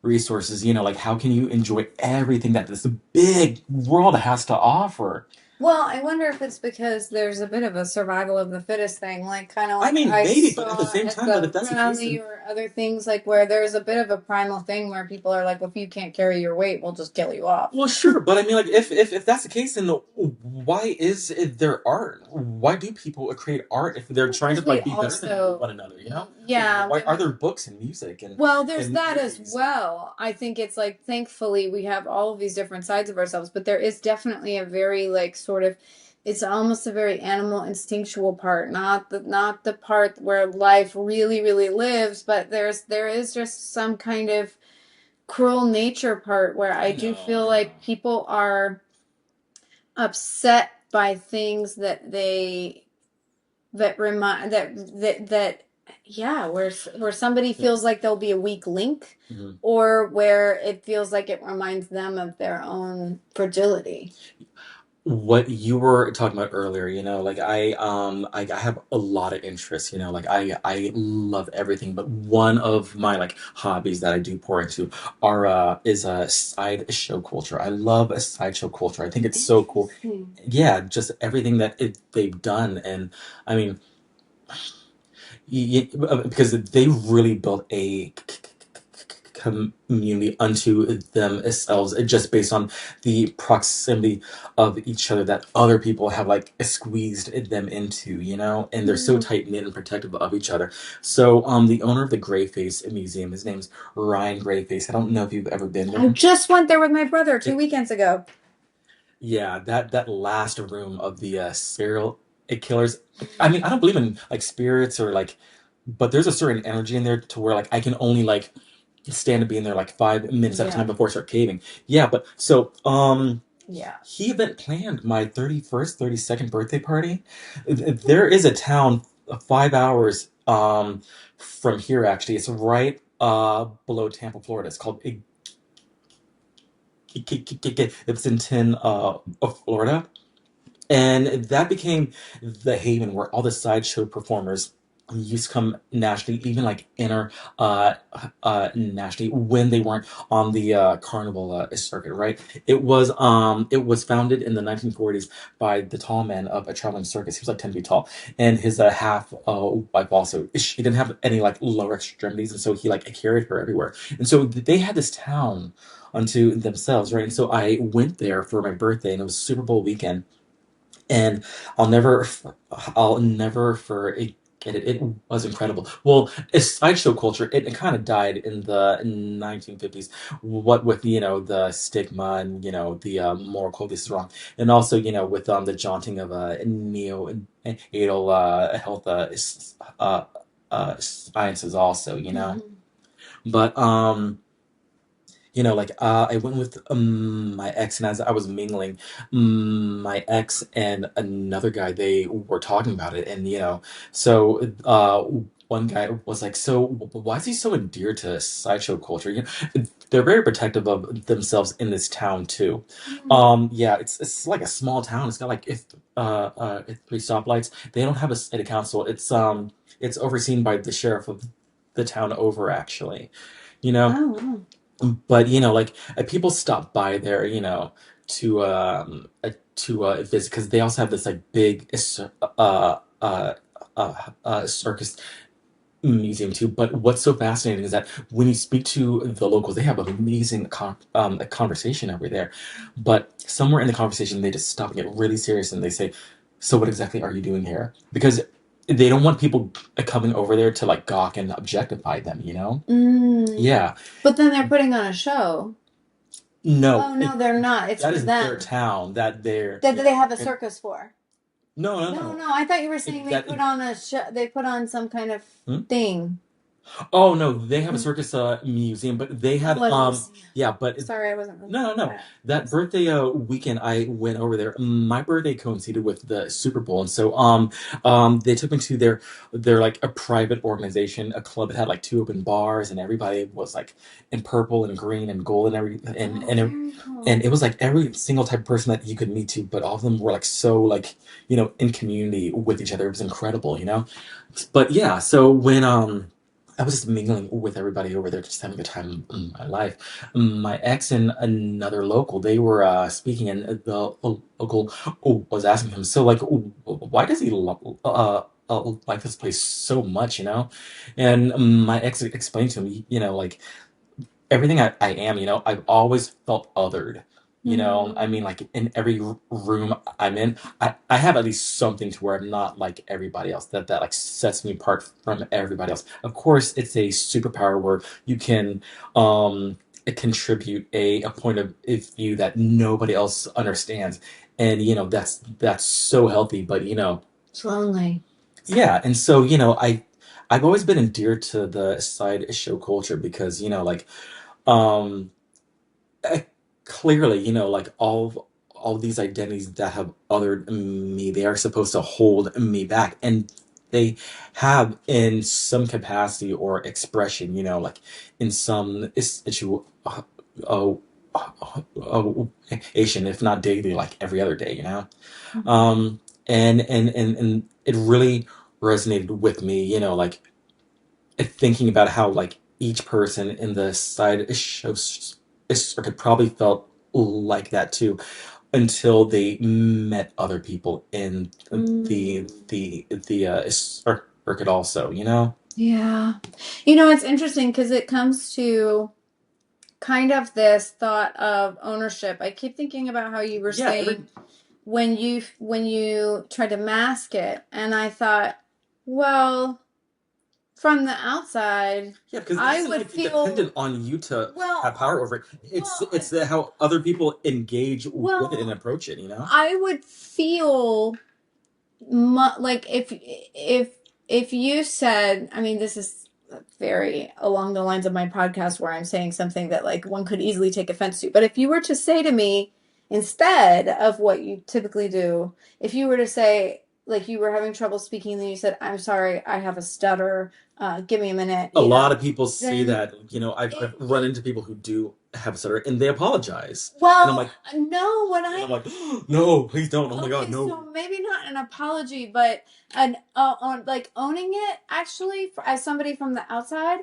resources, like how can you enjoy everything that this big world has to offer? Well, I wonder if it's because there's a bit of a survival of the fittest thing, like kind of I like mean, I maybe, but at the saw same at time, but if the that's the case, rally then or other things, like where there's a bit of a primal thing where people are like, well, if you can't carry your weight, we'll just kill you off. well, sure, but I mean, like, if that's the case, then why is it there art? Why do people create art if they're trying to Because we like be better than also, one another? yeah, Why are there books and music well, there's and that as movies? well. I think it's like, thankfully, we have all of these different sides of ourselves, but there is definitely a very like sort of, it's almost a very animal instinctual part, not the part where life really really lives, but there is just some kind of cruel nature part where I I do know, feel I know. like people are upset by things that remind that yeah, where somebody Yeah. feels like they'll be a weak link, Mhm. or where it feels like it reminds them of their own fragility. what you were talking about earlier, like I have a lot of interests, like I love everything, but one of my like hobbies that I do pour into are is a sideshow culture. I love a sideshow culture. I think it's so cool. Interesting. Yeah, just everything that they've done, and I mean, because they really built a community unto themselves, just based on the proximity of each other that other people have like squeezed them into, and they're so Hmm. tight knit and protective of each other. So the owner of the Grayface Museum, his name's Ryan Grayface. I don't know if you've ever been I there. just went there with my brother two It, weekends ago. yeah, that last room of the serial killers. I mean, I don't believe in like spirits or like, but there's a certain energy in there to where like I can only like stand to be in there like 5 minutes at a time Yeah. before I start caving. Yeah, but so Yeah. he even planned my 31st, 32nd birthday party. There is a town 5 hours from here actually. It's right below Tampa, Florida. It's called Ibsenton, Florida. And that became the haven where all the sideshow performers used to come nationally, even like uh, nationally when they weren't on the carnival circuit, right? It was founded in the 1940s by the tall man of a traveling circus. He was like 10 feet tall, and his half wife also. She didn't have any like lower extremities, and so he like carried her everywhere. And so they had this town unto themselves, right? And so I went there for my birthday, and it was Super Bowl weekend, and I'll never, I'll never forget it. It was incredible. Well, it's sideshow culture. It kind of died in the 1950s. What with the stigma and the moral code, this is wrong, and also with the jaunting of neonatal health sciences also, Mhm. but like I went with my ex, and as I was mingling, my ex and another guy, they were talking about it, and so one guy was like, "So why is he so endeared to sideshow culture?" They're very protective of themselves in this town too. Mm. Yeah, it's like a small town. It's got like if three stoplights. They don't have a city council. It's overseen by the sheriff of the town over actually. You know, Oh, wow. but like people stop by there, to visit because they also have this like big uh, circus museum too. But what's so fascinating is that when you speak to the locals, they have amazing a conversation over there. But somewhere in the conversation, they just stop and get really serious, and they say, "So what exactly are you doing here?" Because they don't want people coming over there to like gawk and objectify them. Mm. Yeah. But then they're putting on a show. No, Oh, no, they're not. It's that for is their them. town that they're That they yeah. have a And circus for. no, no, No, no. no, I thought you were saying they That put on a show. They put on some kind of hmm? thing. Oh no, they have a Mm. circus museum, but they Oh, had a museum. yeah, but Sorry, I wasn't no, looking no, at no. that. That birthday weekend I went over there. My birthday coincided with the Super Bowl, and so they took me to their like a private organization, a club that had like two open bars, and everybody was like in purple and green and gold and every Oh, very and cool. it was like every single type of person that you could meet to, but all of them were like so like in community with each other. It was incredible, but yeah, so when I was just mingling with everybody over there, just having a good time in my life. My ex and another local, they were speaking, and the local was asking him, "So, like, why does he like this place so much?" And my ex explained to him, like everything I am, I've always felt othered. I mean, Mm. like in every room I'm in, I have at least something to where I'm not like everybody else. That like sets me apart from everybody else. Of course, it's a superpower where you can contribute a point of view that nobody else understands, and that's so healthy. But It's lonely. yeah, and so I've always been endeared to the side show culture because um uh, clearly, like all these identities that have othered me, they are supposed to hold me back, and they have in some capacity or expression, like in some situ Asian, if not daily, like every other day, you know? Mhm. Um, and it really resonated with me, you know, like thinking about how like each person in the side show circuit probably felt like that too until they met other people in Mm. the circuit also, you know? Yeah. You know, it's interesting because it comes to kind of this thought of ownership. I keep thinking about how you were Yeah, saying when you tried to mask it, and I thought, well, from the outside, yeah, because it I isn't would like feel dependent on you to well, have power over it. well, It's how other people engage with it and well, approach it, you know? I would feel like if you said, I mean, this is very along the lines of my podcast where I'm saying something that like one could easily take offense to, but if you were to say to me instead of what you typically do, if you were to say like you were having trouble speaking and then you said, I'm sorry, I have a stutter, give me a minute, A you lot know, of people say then that, you know, I've run it into people who do have a stutter and they apologize. And I'm well, like, no, when and I'm I like, no, please don't. Oh my God, okay, no. so maybe not an apology, but an on like owning it. Actually, as somebody from the outside,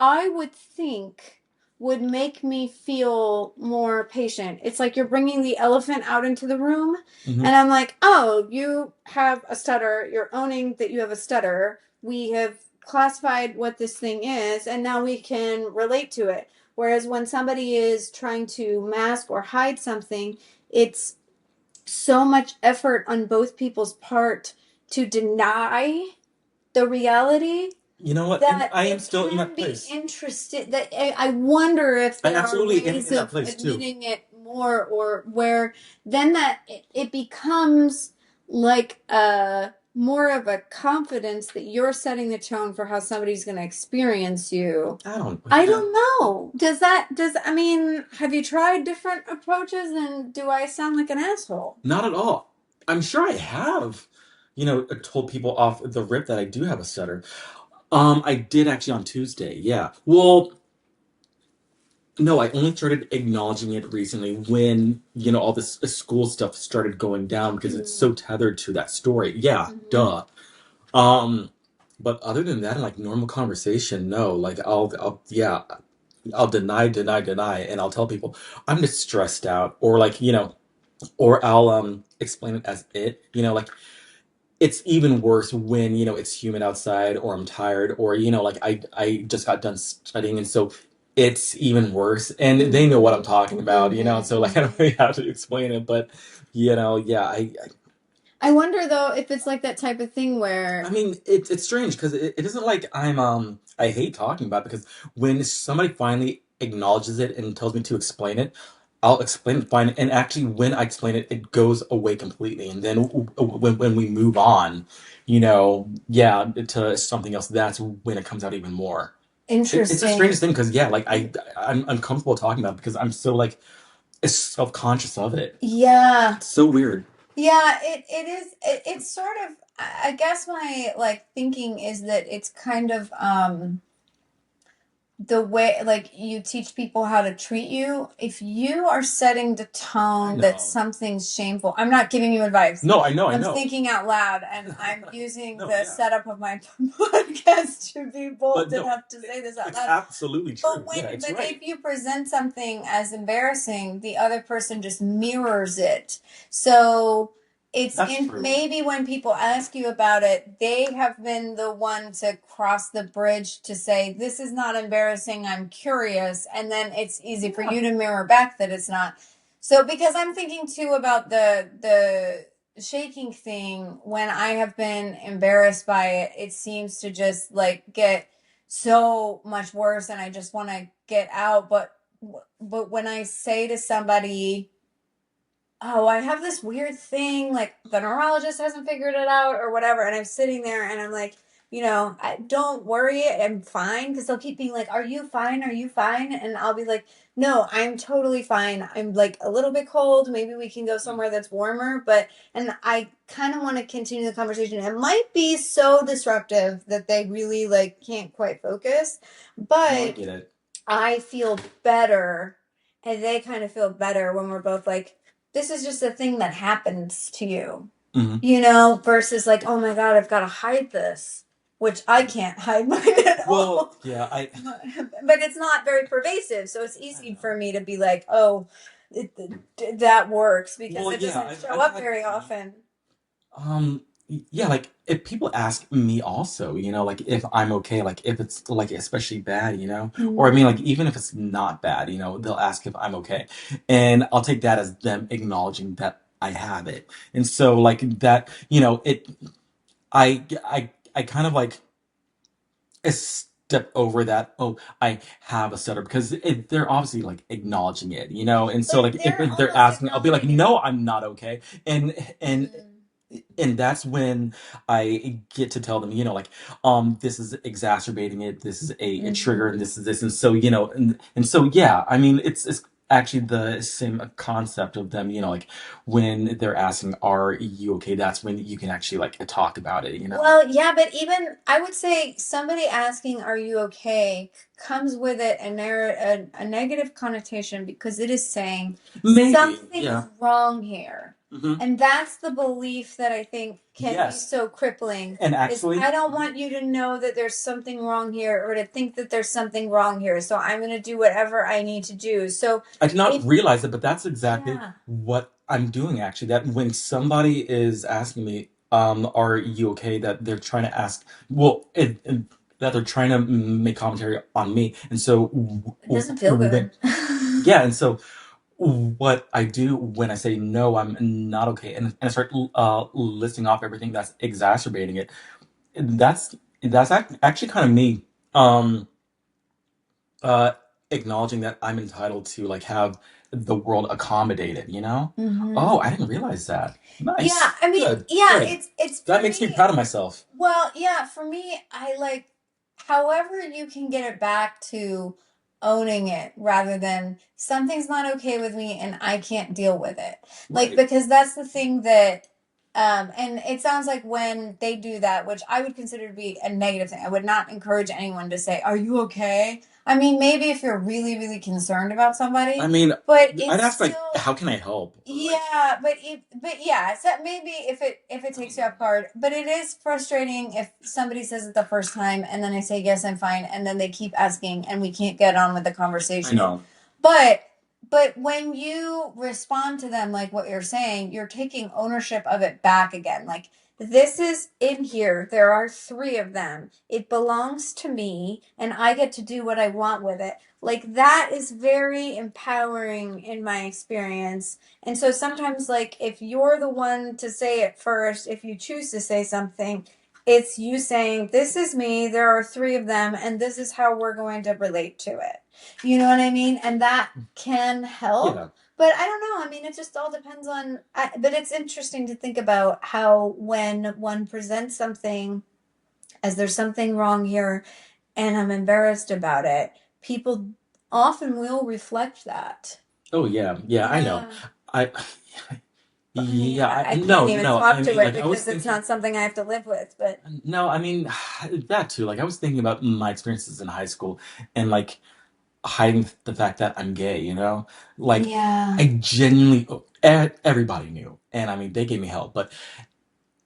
I would think would make me feel more patient. It's like you're bringing the elephant out into the room, Hmm. and I'm like, oh, you have a stutter. You're owning that you have a stutter. We have classified what this thing is, and now we can relate to it. Whereas when somebody is trying to mask or hide something, it's so much effort on both people's part to deny the reality You know what? And that I am it still in can that be place. interested that I wonder if I there are absolutely am ways in that of place too. admitting it more or where then that it becomes like a more of a confidence that you're setting the tone for how somebody's going to experience you. I don't, I yeah, don't know. Does I mean, have you tried different approaches and do I sound like an asshole? not at all. I'm sure I have, you know, told people off the rip that I do have a stutter. I did actually on Tuesday. Yeah. Well, no, I only started acknowledging it recently when, you know, all this school stuff started going down because it's so tethered to that story. Yeah, Mhm. duh. Um, but other than that, in like normal conversation, no. Like yeah, I'll deny, and I'll tell people I'm just stressed out, or like, you know, or I'll explain it as it, you know, like it's even worse when, you know, it's humid outside or I'm tired or, you know, like I just got done studying and so it's even worse and they know what I'm talking about, you know, Mhm. so like I don't Mhm. really have to explain it, but you know, yeah, I wonder though if it's like that type of thing I where mean, it's strange because it isn't like I hate talking about it because when somebody finally acknowledges it and tells me to explain it, I'll explain it fine. And actually, when I explain it, it goes away completely. And then when we move on, you know, yeah, to something else, that's when it comes out even more. It's the interesting. strangest thing because yeah, like I'm uncomfortable talking about it because I'm so like self conscious of it. Yeah. It's so weird. Yeah, it is it's sort of I guess my like thinking is that it's kind of the way like you teach people how to treat you if you are setting the I tone that know. something's shameful. I'm not giving you advice. No, I know, I I'm know. thinking out loud and I'm using No, the yeah. setup of my podcast to be But bold no, enough to say this out it's loud. absolutely true. Yeah, it's But right. if you present something as embarrassing, the other person just mirrors it. So it's That's in true. maybe when people ask you about it, they have been the one to cross the bridge to say, this is not embarrassing, I'm curious, and then it's easy for Yeah. you to mirror back that it's not. So because I'm thinking too about the shaking thing, when I have been embarrassed by it, it seems to just like get so much worse and I just want to get out, but when I say to somebody, oh, I have this weird thing, like the neurologist hasn't figured it out or whatever. And I'm sitting there and I'm like, don't worry, I'm fine. Because they'll keep being like, are you fine? Are you fine? And I'll be like, no, I'm totally fine. I'm like a little bit cold. Maybe we can go somewhere that's warmer. And I kind of want to continue the conversation. It might be so disruptive that they really like can't quite focus. No, I But get it. I feel better and they kind of feel better when we're both like, this is just a thing that happens to you, Hmm. versus like, oh my God, I've got to hide this, which I can't hide mine at Well, all. yeah, But it's not very pervasive, so it's I easy for know. me to be like, oh, that works because Well, it yeah, doesn't show I've up had, very often. um, yeah, like if people ask me also, like if I'm okay, like if it's like especially bad, or I mean, like Mm. even if it's not bad, they'll ask if I'm okay, and I'll take that as them acknowledging that I have it, and so like that, I kind of like step over that. Oh, I have a stutter because they're obviously like acknowledging it, and so But like they're if they're almost asking, I'll be like, acknowledging it. no, I'm not okay, and Mm. and that's when I get to tell them, like, this is exacerbating it. This is a trigger, and Mhm. this is this, and so and so yeah. I mean, it's actually the same concept of them, like when they're asking, "Are you okay?" That's when you can actually like talk about it. Well, yeah, but even I would say somebody asking, "Are you okay?" comes with it a negative connotation because it is saying Maybe, something's yeah. wrong here. Hmm. And that's the belief that I think can be Yes, so crippling and is actually, I don't want you to know that there's something wrong here or to think that there's something wrong here. So I'm going to do whatever I need to do. So I did not if realize it, but that's exactly yeah. what I'm doing actually. That when somebody is asking me, are you okay? That they're trying to ask, well, that they're trying to make commentary on me. And so, It doesn't feel good. yeah, and so what I do when I say no, I'm not okay, and I start listing off everything that's exacerbating it. Actually kind of me. Um, uh Acknowledging that I'm entitled to like have the world accommodated. Oh, Hmm. I didn't realize that. Yeah, Nice. I mean, Good. yeah, Good. it's That for makes me me. proud of myself. Well, yeah, for me, I like however you can get it back to owning it rather than something's not okay with me and I can't deal with it. Like, Right. because that's the thing that, and it sounds like when they do that, which I would consider to be a negative thing, I would not encourage anyone to say, "Are you okay?" I mean, maybe if you're really, really concerned about I somebody, mean, but I'd it's ask like, still how can I help? Or like, yeah, but yeah, so maybe if it takes you off guard, but it is frustrating if somebody says it the first time and then I say yes, I'm fine, and then they keep asking and we can't get on with the I conversation. know. But but when you respond to them like what you're saying, you're taking ownership of it back again. Like this is in here. There are three of them. It belongs to me and I get to do what I want with it. Like that is very empowering in my experience. And so sometimes, like, if you're the one to say it first, if you choose to say something, it's you saying, "This is me, there are three of them, and this is how we're going to relate to it." You know what I mean? And that can help. Yeah. But I don't know. I mean, it just all depends on. But it's interesting to think about how when one presents something as there's something wrong here and I'm embarrassed about it, people often will reflect that. Oh yeah. Yeah, I know. Yeah. I But I mean, yeah, I can't no, even no. I talk to mean it like I was because it's thinking not something I have to live with. But no, I mean that too. Like I was thinking about my experiences in high school and like hiding the fact that I'm gay. Like yeah. I genuinely everybody knew, and I mean they gave me help, but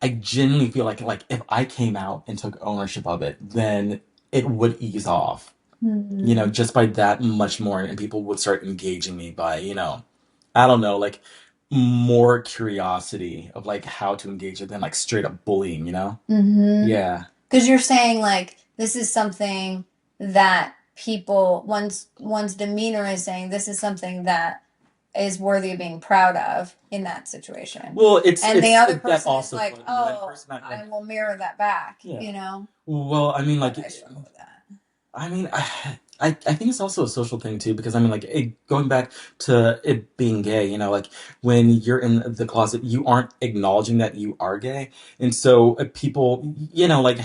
I genuinely feel like if I came out and took ownership of it, then it would ease off. Hmm. Just by that much more, and people would start engaging me by I don't know, like more curiosity of like how to engage it than like straight up bullying. Mm-hmm. Yeah. Because you're saying like this is something that people one's demeanor is saying this is something that is worthy of being proud of in that situation. Well, it's And the it's other that person is also, like, but one "Oh, person I like. I will mirror that back," Yeah. you know? Well, I mean, But like I struggle with that. I mean, I think it's also a social thing too, because I mean, like, going back to it being gay, like when you're in the closet, you aren't acknowledging that you are gay, and so people, like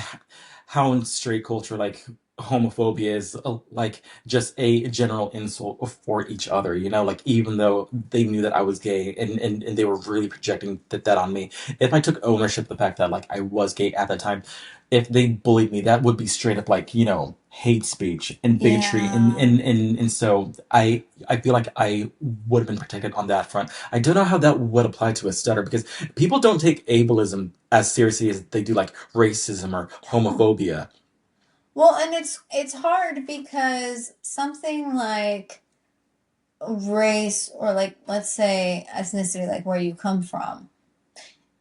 how in straight culture, like homophobia is like just a general insult for each other, you know, like even though they knew that I was gay and they were really projecting that on me. If I took ownership of the fact that like I was gay at the time, if they bullied me, that would be straight up like, you know, hate speech and bigotry Yeah. and so I feel like I would have been protected on that front. I don't know how that would apply to a stutter because people don't take ableism as seriously as they do like racism or No. homophobia. Well, and it's hard because something like race or like let's say ethnicity, like where you come from,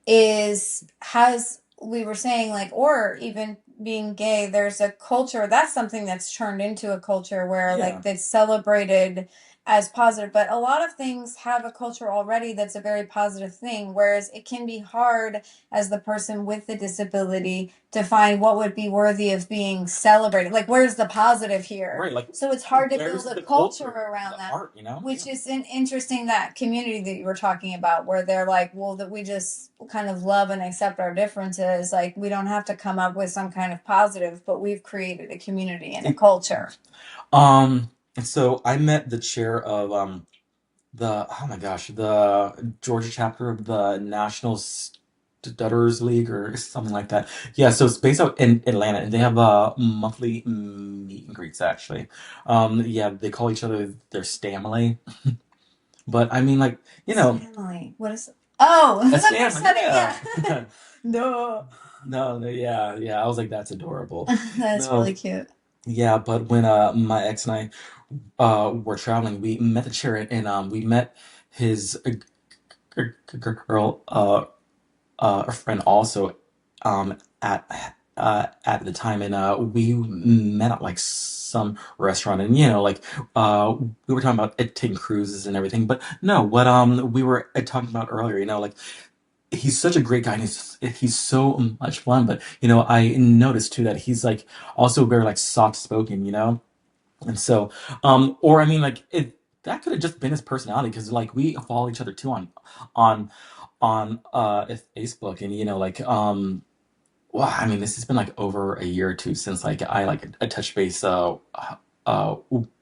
is has we were saying like or even being gay, there's a culture that's something that's turned into a culture where like Yeah. that's celebrated as positive, but a lot of things have a culture already that's a very positive thing, whereas it can be hard as the person with the disability to find what would be worthy of being celebrated, like where's the positive here. Right, like So it's hard to where's build a the culture culture, around the that, art, you know? which is an interesting, that community that you were talking about where they're like, well, that we just kind of love and accept our differences, like we don't have to come up with some kind of positive, but we've created a community and a It, culture. and so I met the chair of the oh my gosh, the Georgia chapter of the National Stutterers League or something like that. Yeah, so it's based out in Atlanta, and they have monthly meet and greets actually. Yeah, they call each other their Stamily, but I mean, like you know, Stanley, what is? Oh, a that makes Stamily, sense. yeah. Yeah. No. No, no, yeah, yeah. I was like, that's adorable. That's really No, cute. yeah, but when my ex and I were traveling, we met the chair and we met his girl a friend also at the time and we met at like some restaurant and you know like we were talking about taking cruises and everything but no what we were talking about earlier you know like he's such a great guy and he's so much fun but you know I noticed too that he's like also very like soft spoken you know and so or I mean like it that could have just been his personality because like we follow each other too on Facebook and you know like well I mean this has been like over a year or two since like I like a touch base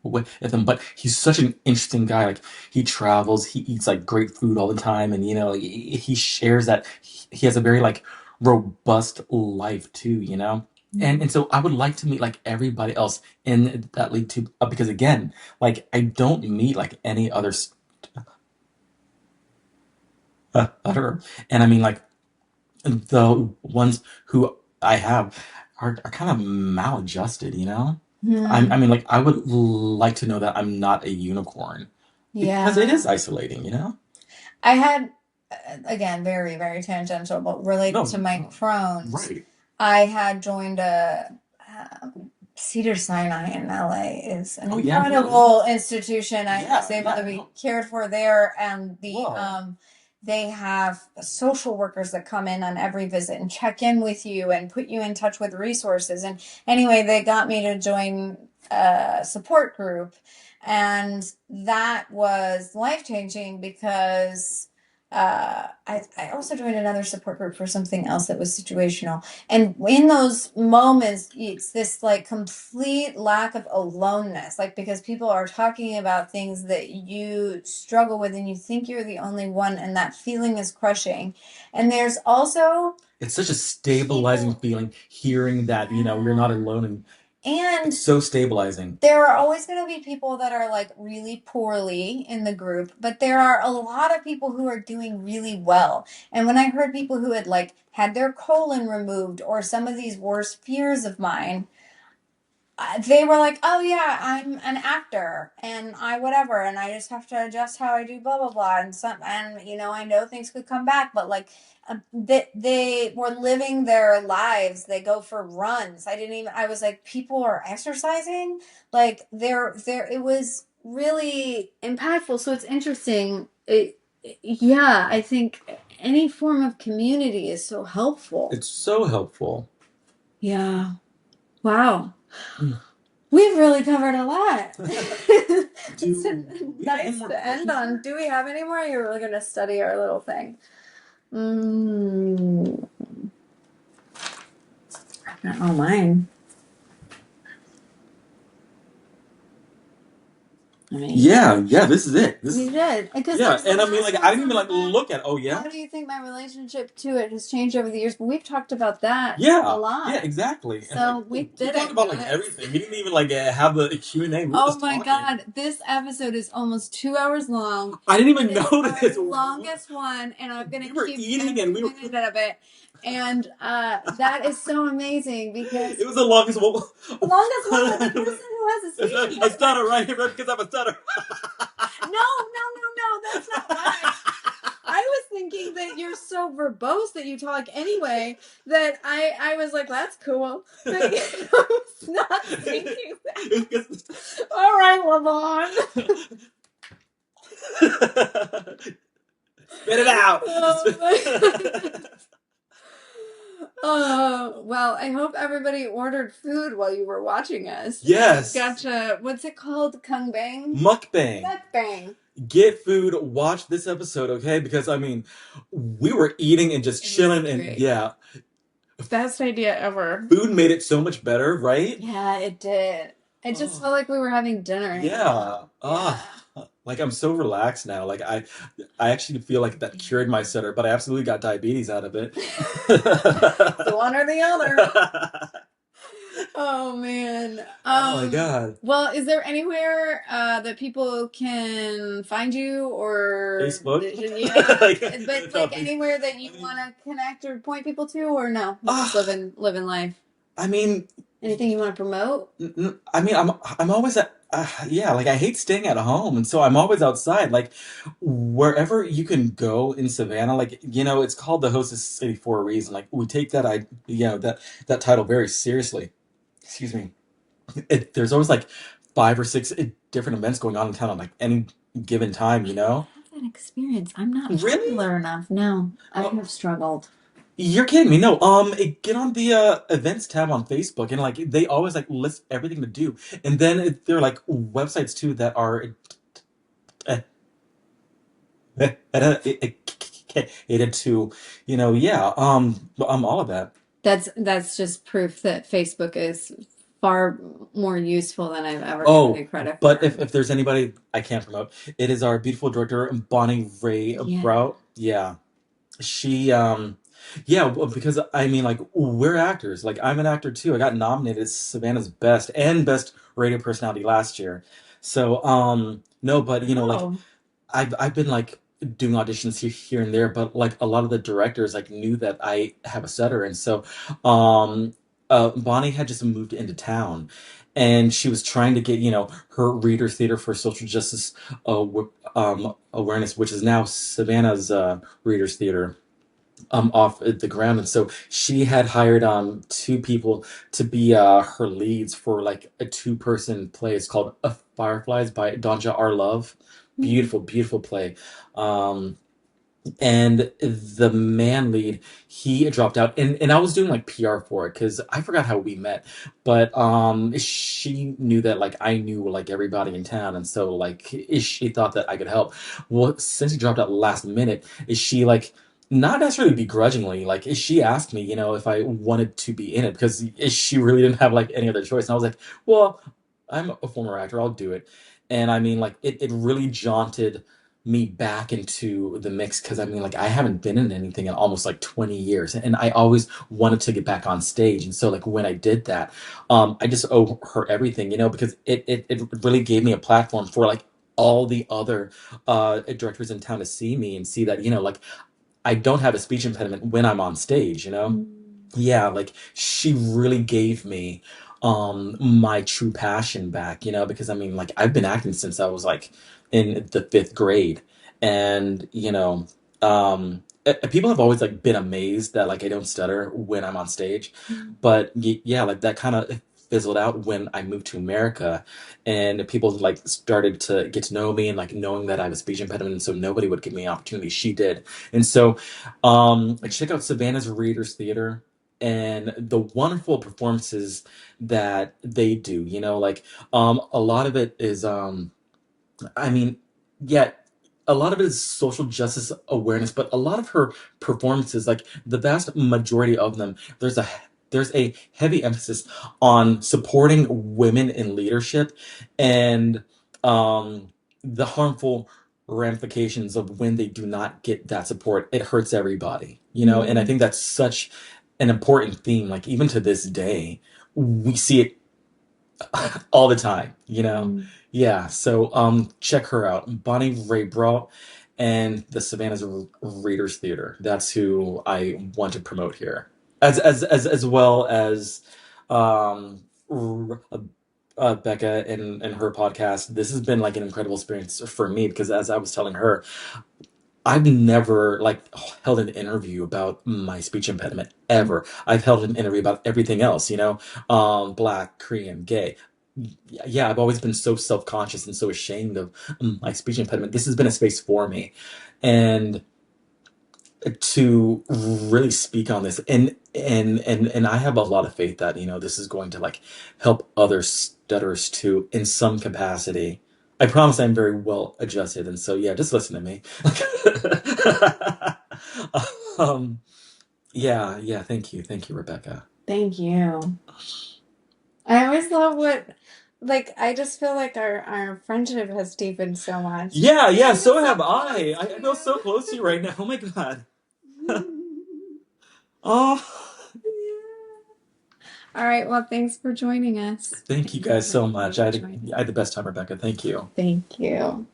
with him but he's such an interesting guy like he travels he eats like great food all the time and you know he shares that he has a very like robust life too you know and so I would like to meet like everybody else in that league too because again like I don't meet like any other other and I mean like the ones who I have are kind of maladjusted, you know? I Hmm. mean, like, I would like to know that I'm not a unicorn because it Yeah. is isolating, you know? I had, again, very, very tangential, but related No, to my Crohn's, right. I had joined a Cedar Sinai in LA is an Oh, yeah, no. incredible institution. I was Yeah, able to yeah, be no. cared for there, and Whoa. they have social workers that come in on every visit and check in with you and put you in touch with resources. And anyway, they got me to join a support group, and that was life changing because I also joined another support group for something else that was situational. And in those moments, it's this like complete lack of aloneness, like because people are talking about things that you struggle with and you think you're the only one, and that feeling is crushing. And there's also It's such a stabilizing people, feeling hearing that, you know, you're not yeah. alone and And it's so stabilizing. there are always going to be people that are like really poorly in the group, but there are a lot of people who are doing really well. And when I heard people who had like had their colon removed or some of these worst fears of mine, they were like, "Oh yeah, I'm an actor, and I whatever, and I just have to adjust how I do blah blah blah." And some, and you know, I know things could come back, but like, they were living their lives. They go for runs. I didn't even. I was like, people are exercising. Like, there. It was really impactful. So it's interesting. Yeah, I think any form of community is so helpful. It's so helpful. Yeah. Wow. We've really covered a lot. It's Do we have any nice more to end questions on. here? Do we have any more? You're really going to study our little thing. Mm, I don't know mine. I mean, Yeah, this is it. you did. Because Yeah, there's the and I mean, last like, I didn't even, one like, that, look at, oh, yeah? how do you think my relationship to it has changed over the years? But we've talked about that a Yeah, lot. exactly. And, So like, we we did talked it, about, like, guys. everything. We didn't even, like, have the Q&A. We were Oh just my talking. God. This episode is almost 2 hours long. I didn't even It is notice. our longest one, and I'm going We to were keep eating every and we were. minute of it. And that is so amazing because It was the longest one. the longest one with the person who has a speech A impediment. stutter, right? Because I'm a stutter. No, that's not why. I was thinking that you're so verbose that you talk anyway that I was like, that's cool. But I was not thinking that. All right, Lavon. Spit it out. Well, I hope everybody ordered food while you were watching us. Yes. Gotcha. What's it called? Kung Bang? Mukbang. Mukbang. Get food, watch this episode, okay? Because I mean, we were eating and just chilling, and great. yeah, Best idea ever. food made it so much better, right? Yeah, it did. It just felt like we were having dinner. Yeah. Like I'm so relaxed now. Like I actually feel like that cured my stutter, but I absolutely got diabetes out of it. The one or the other. Oh man. Oh my God. Well, is there anywhere that people can find you or Facebook? Yeah, but No, like anywhere that you want to connect or point people to, or no? You're just living life. I mean, anything you want to promote? I mean, I'm always at yeah, like I hate staying at home, and so I'm always outside. Like wherever you can go in Savannah, like it's called the hostess city for a reason. Like we take that title very seriously. Excuse me. There's always like 5 or 6 different events going on in town at like any given time. I have that experience. I'm not Really? popular enough. No, I have struggled. You're kidding me. No, get on the events tab on Facebook and like they always like list everything to do. And then there are like websites too that are aided to, yeah, all of that. That's just proof that Facebook is far more useful than I've ever Oh, given it credit but for. if there's anybody I can't promote, it is our beautiful director, Bonnie Ray Brout. Yeah. She yeah, well, because I mean like we're actors. Like I'm an actor too. I got nominated as Savannah's best radio personality last year. So no, but like I've been like doing auditions here and there, but like a lot of the directors like knew that I have a stutter, and so um Bonnie had just moved into town, and she was trying to get her Reader Theater for Social Justice awareness, which is now Savannah's Readers Theater off the ground, and so she had hired 2 people to be her leads for like a 2-person play. It's called Fireflies by Donja R. Love. Beautiful play. And the man lead, he dropped out, and I was doing like PR for it because I forgot how we met, but she knew that like I knew like everybody in town, and so like she thought that I could help. Well, since he dropped out last minute, is she like not necessarily begrudgingly, like she asked me, if I wanted to be in it because she really didn't have like any other choice, and I was like, well, I'm a former actor, I'll do it. And I mean like it really jaunted me back into the mix because I mean like I haven't been in anything in almost like 20 years, and I always wanted to get back on stage, and so like when I did that, I just owe her everything, because it really gave me a platform for like all the other directors in town to see me and see that like I don't have a speech impediment when I'm on stage. Yeah, like she really gave me my true passion back, because I mean like I've been acting since I was like in the 5th grade, and people have always like been amazed that like I don't stutter when I'm on stage, but yeah, like that kind of fizzled out when I moved to America, and people like started to get to know me and like knowing that I have a speech impediment, and so nobody would give me an opportunity. She did, and so check out Savannah's Readers Theater and the wonderful performances that they do. Like a lot of it is I mean, yeah, a lot of it is social justice awareness, but a lot of her performances, like the vast majority of them, there's a heavy emphasis on supporting women in leadership, and um, the harmful ramifications of when they do not get that support. It hurts everybody, you know? And I Mm. think that's such an important theme. Like, even to this day, we see it all the time, you know? Mm. Yeah, so check her out. Bonnie Ray Brault and the Savannah's Readers Theater. That's who I want to promote here. As well as um Becca and her podcast. This has been like an incredible experience for me because, as I was telling her, I've never like held an interview about my speech impediment ever. I've held an interview about everything else, you know, black, Korean, gay. Yeah, I've always been so self-conscious and so ashamed of my speech impediment. This has been a space for me, and to really speak on this, and I have a lot of faith that, you know, this is going to like help other stutterers too in some capacity. I promise I'm very well adjusted, and so yeah, just listen to me. um yeah, thank you, Rebecca. Thank you. I always love like, I just feel like our friendship has deepened so much. Yeah, I feel so so have close I feel so to close to you right now. Oh my God. you. Oh, All right. Well, thanks for joining us. thank you Thank you, guys so everybody, much. for joining. I had the best time, Rebecca. Thank you. Thank you.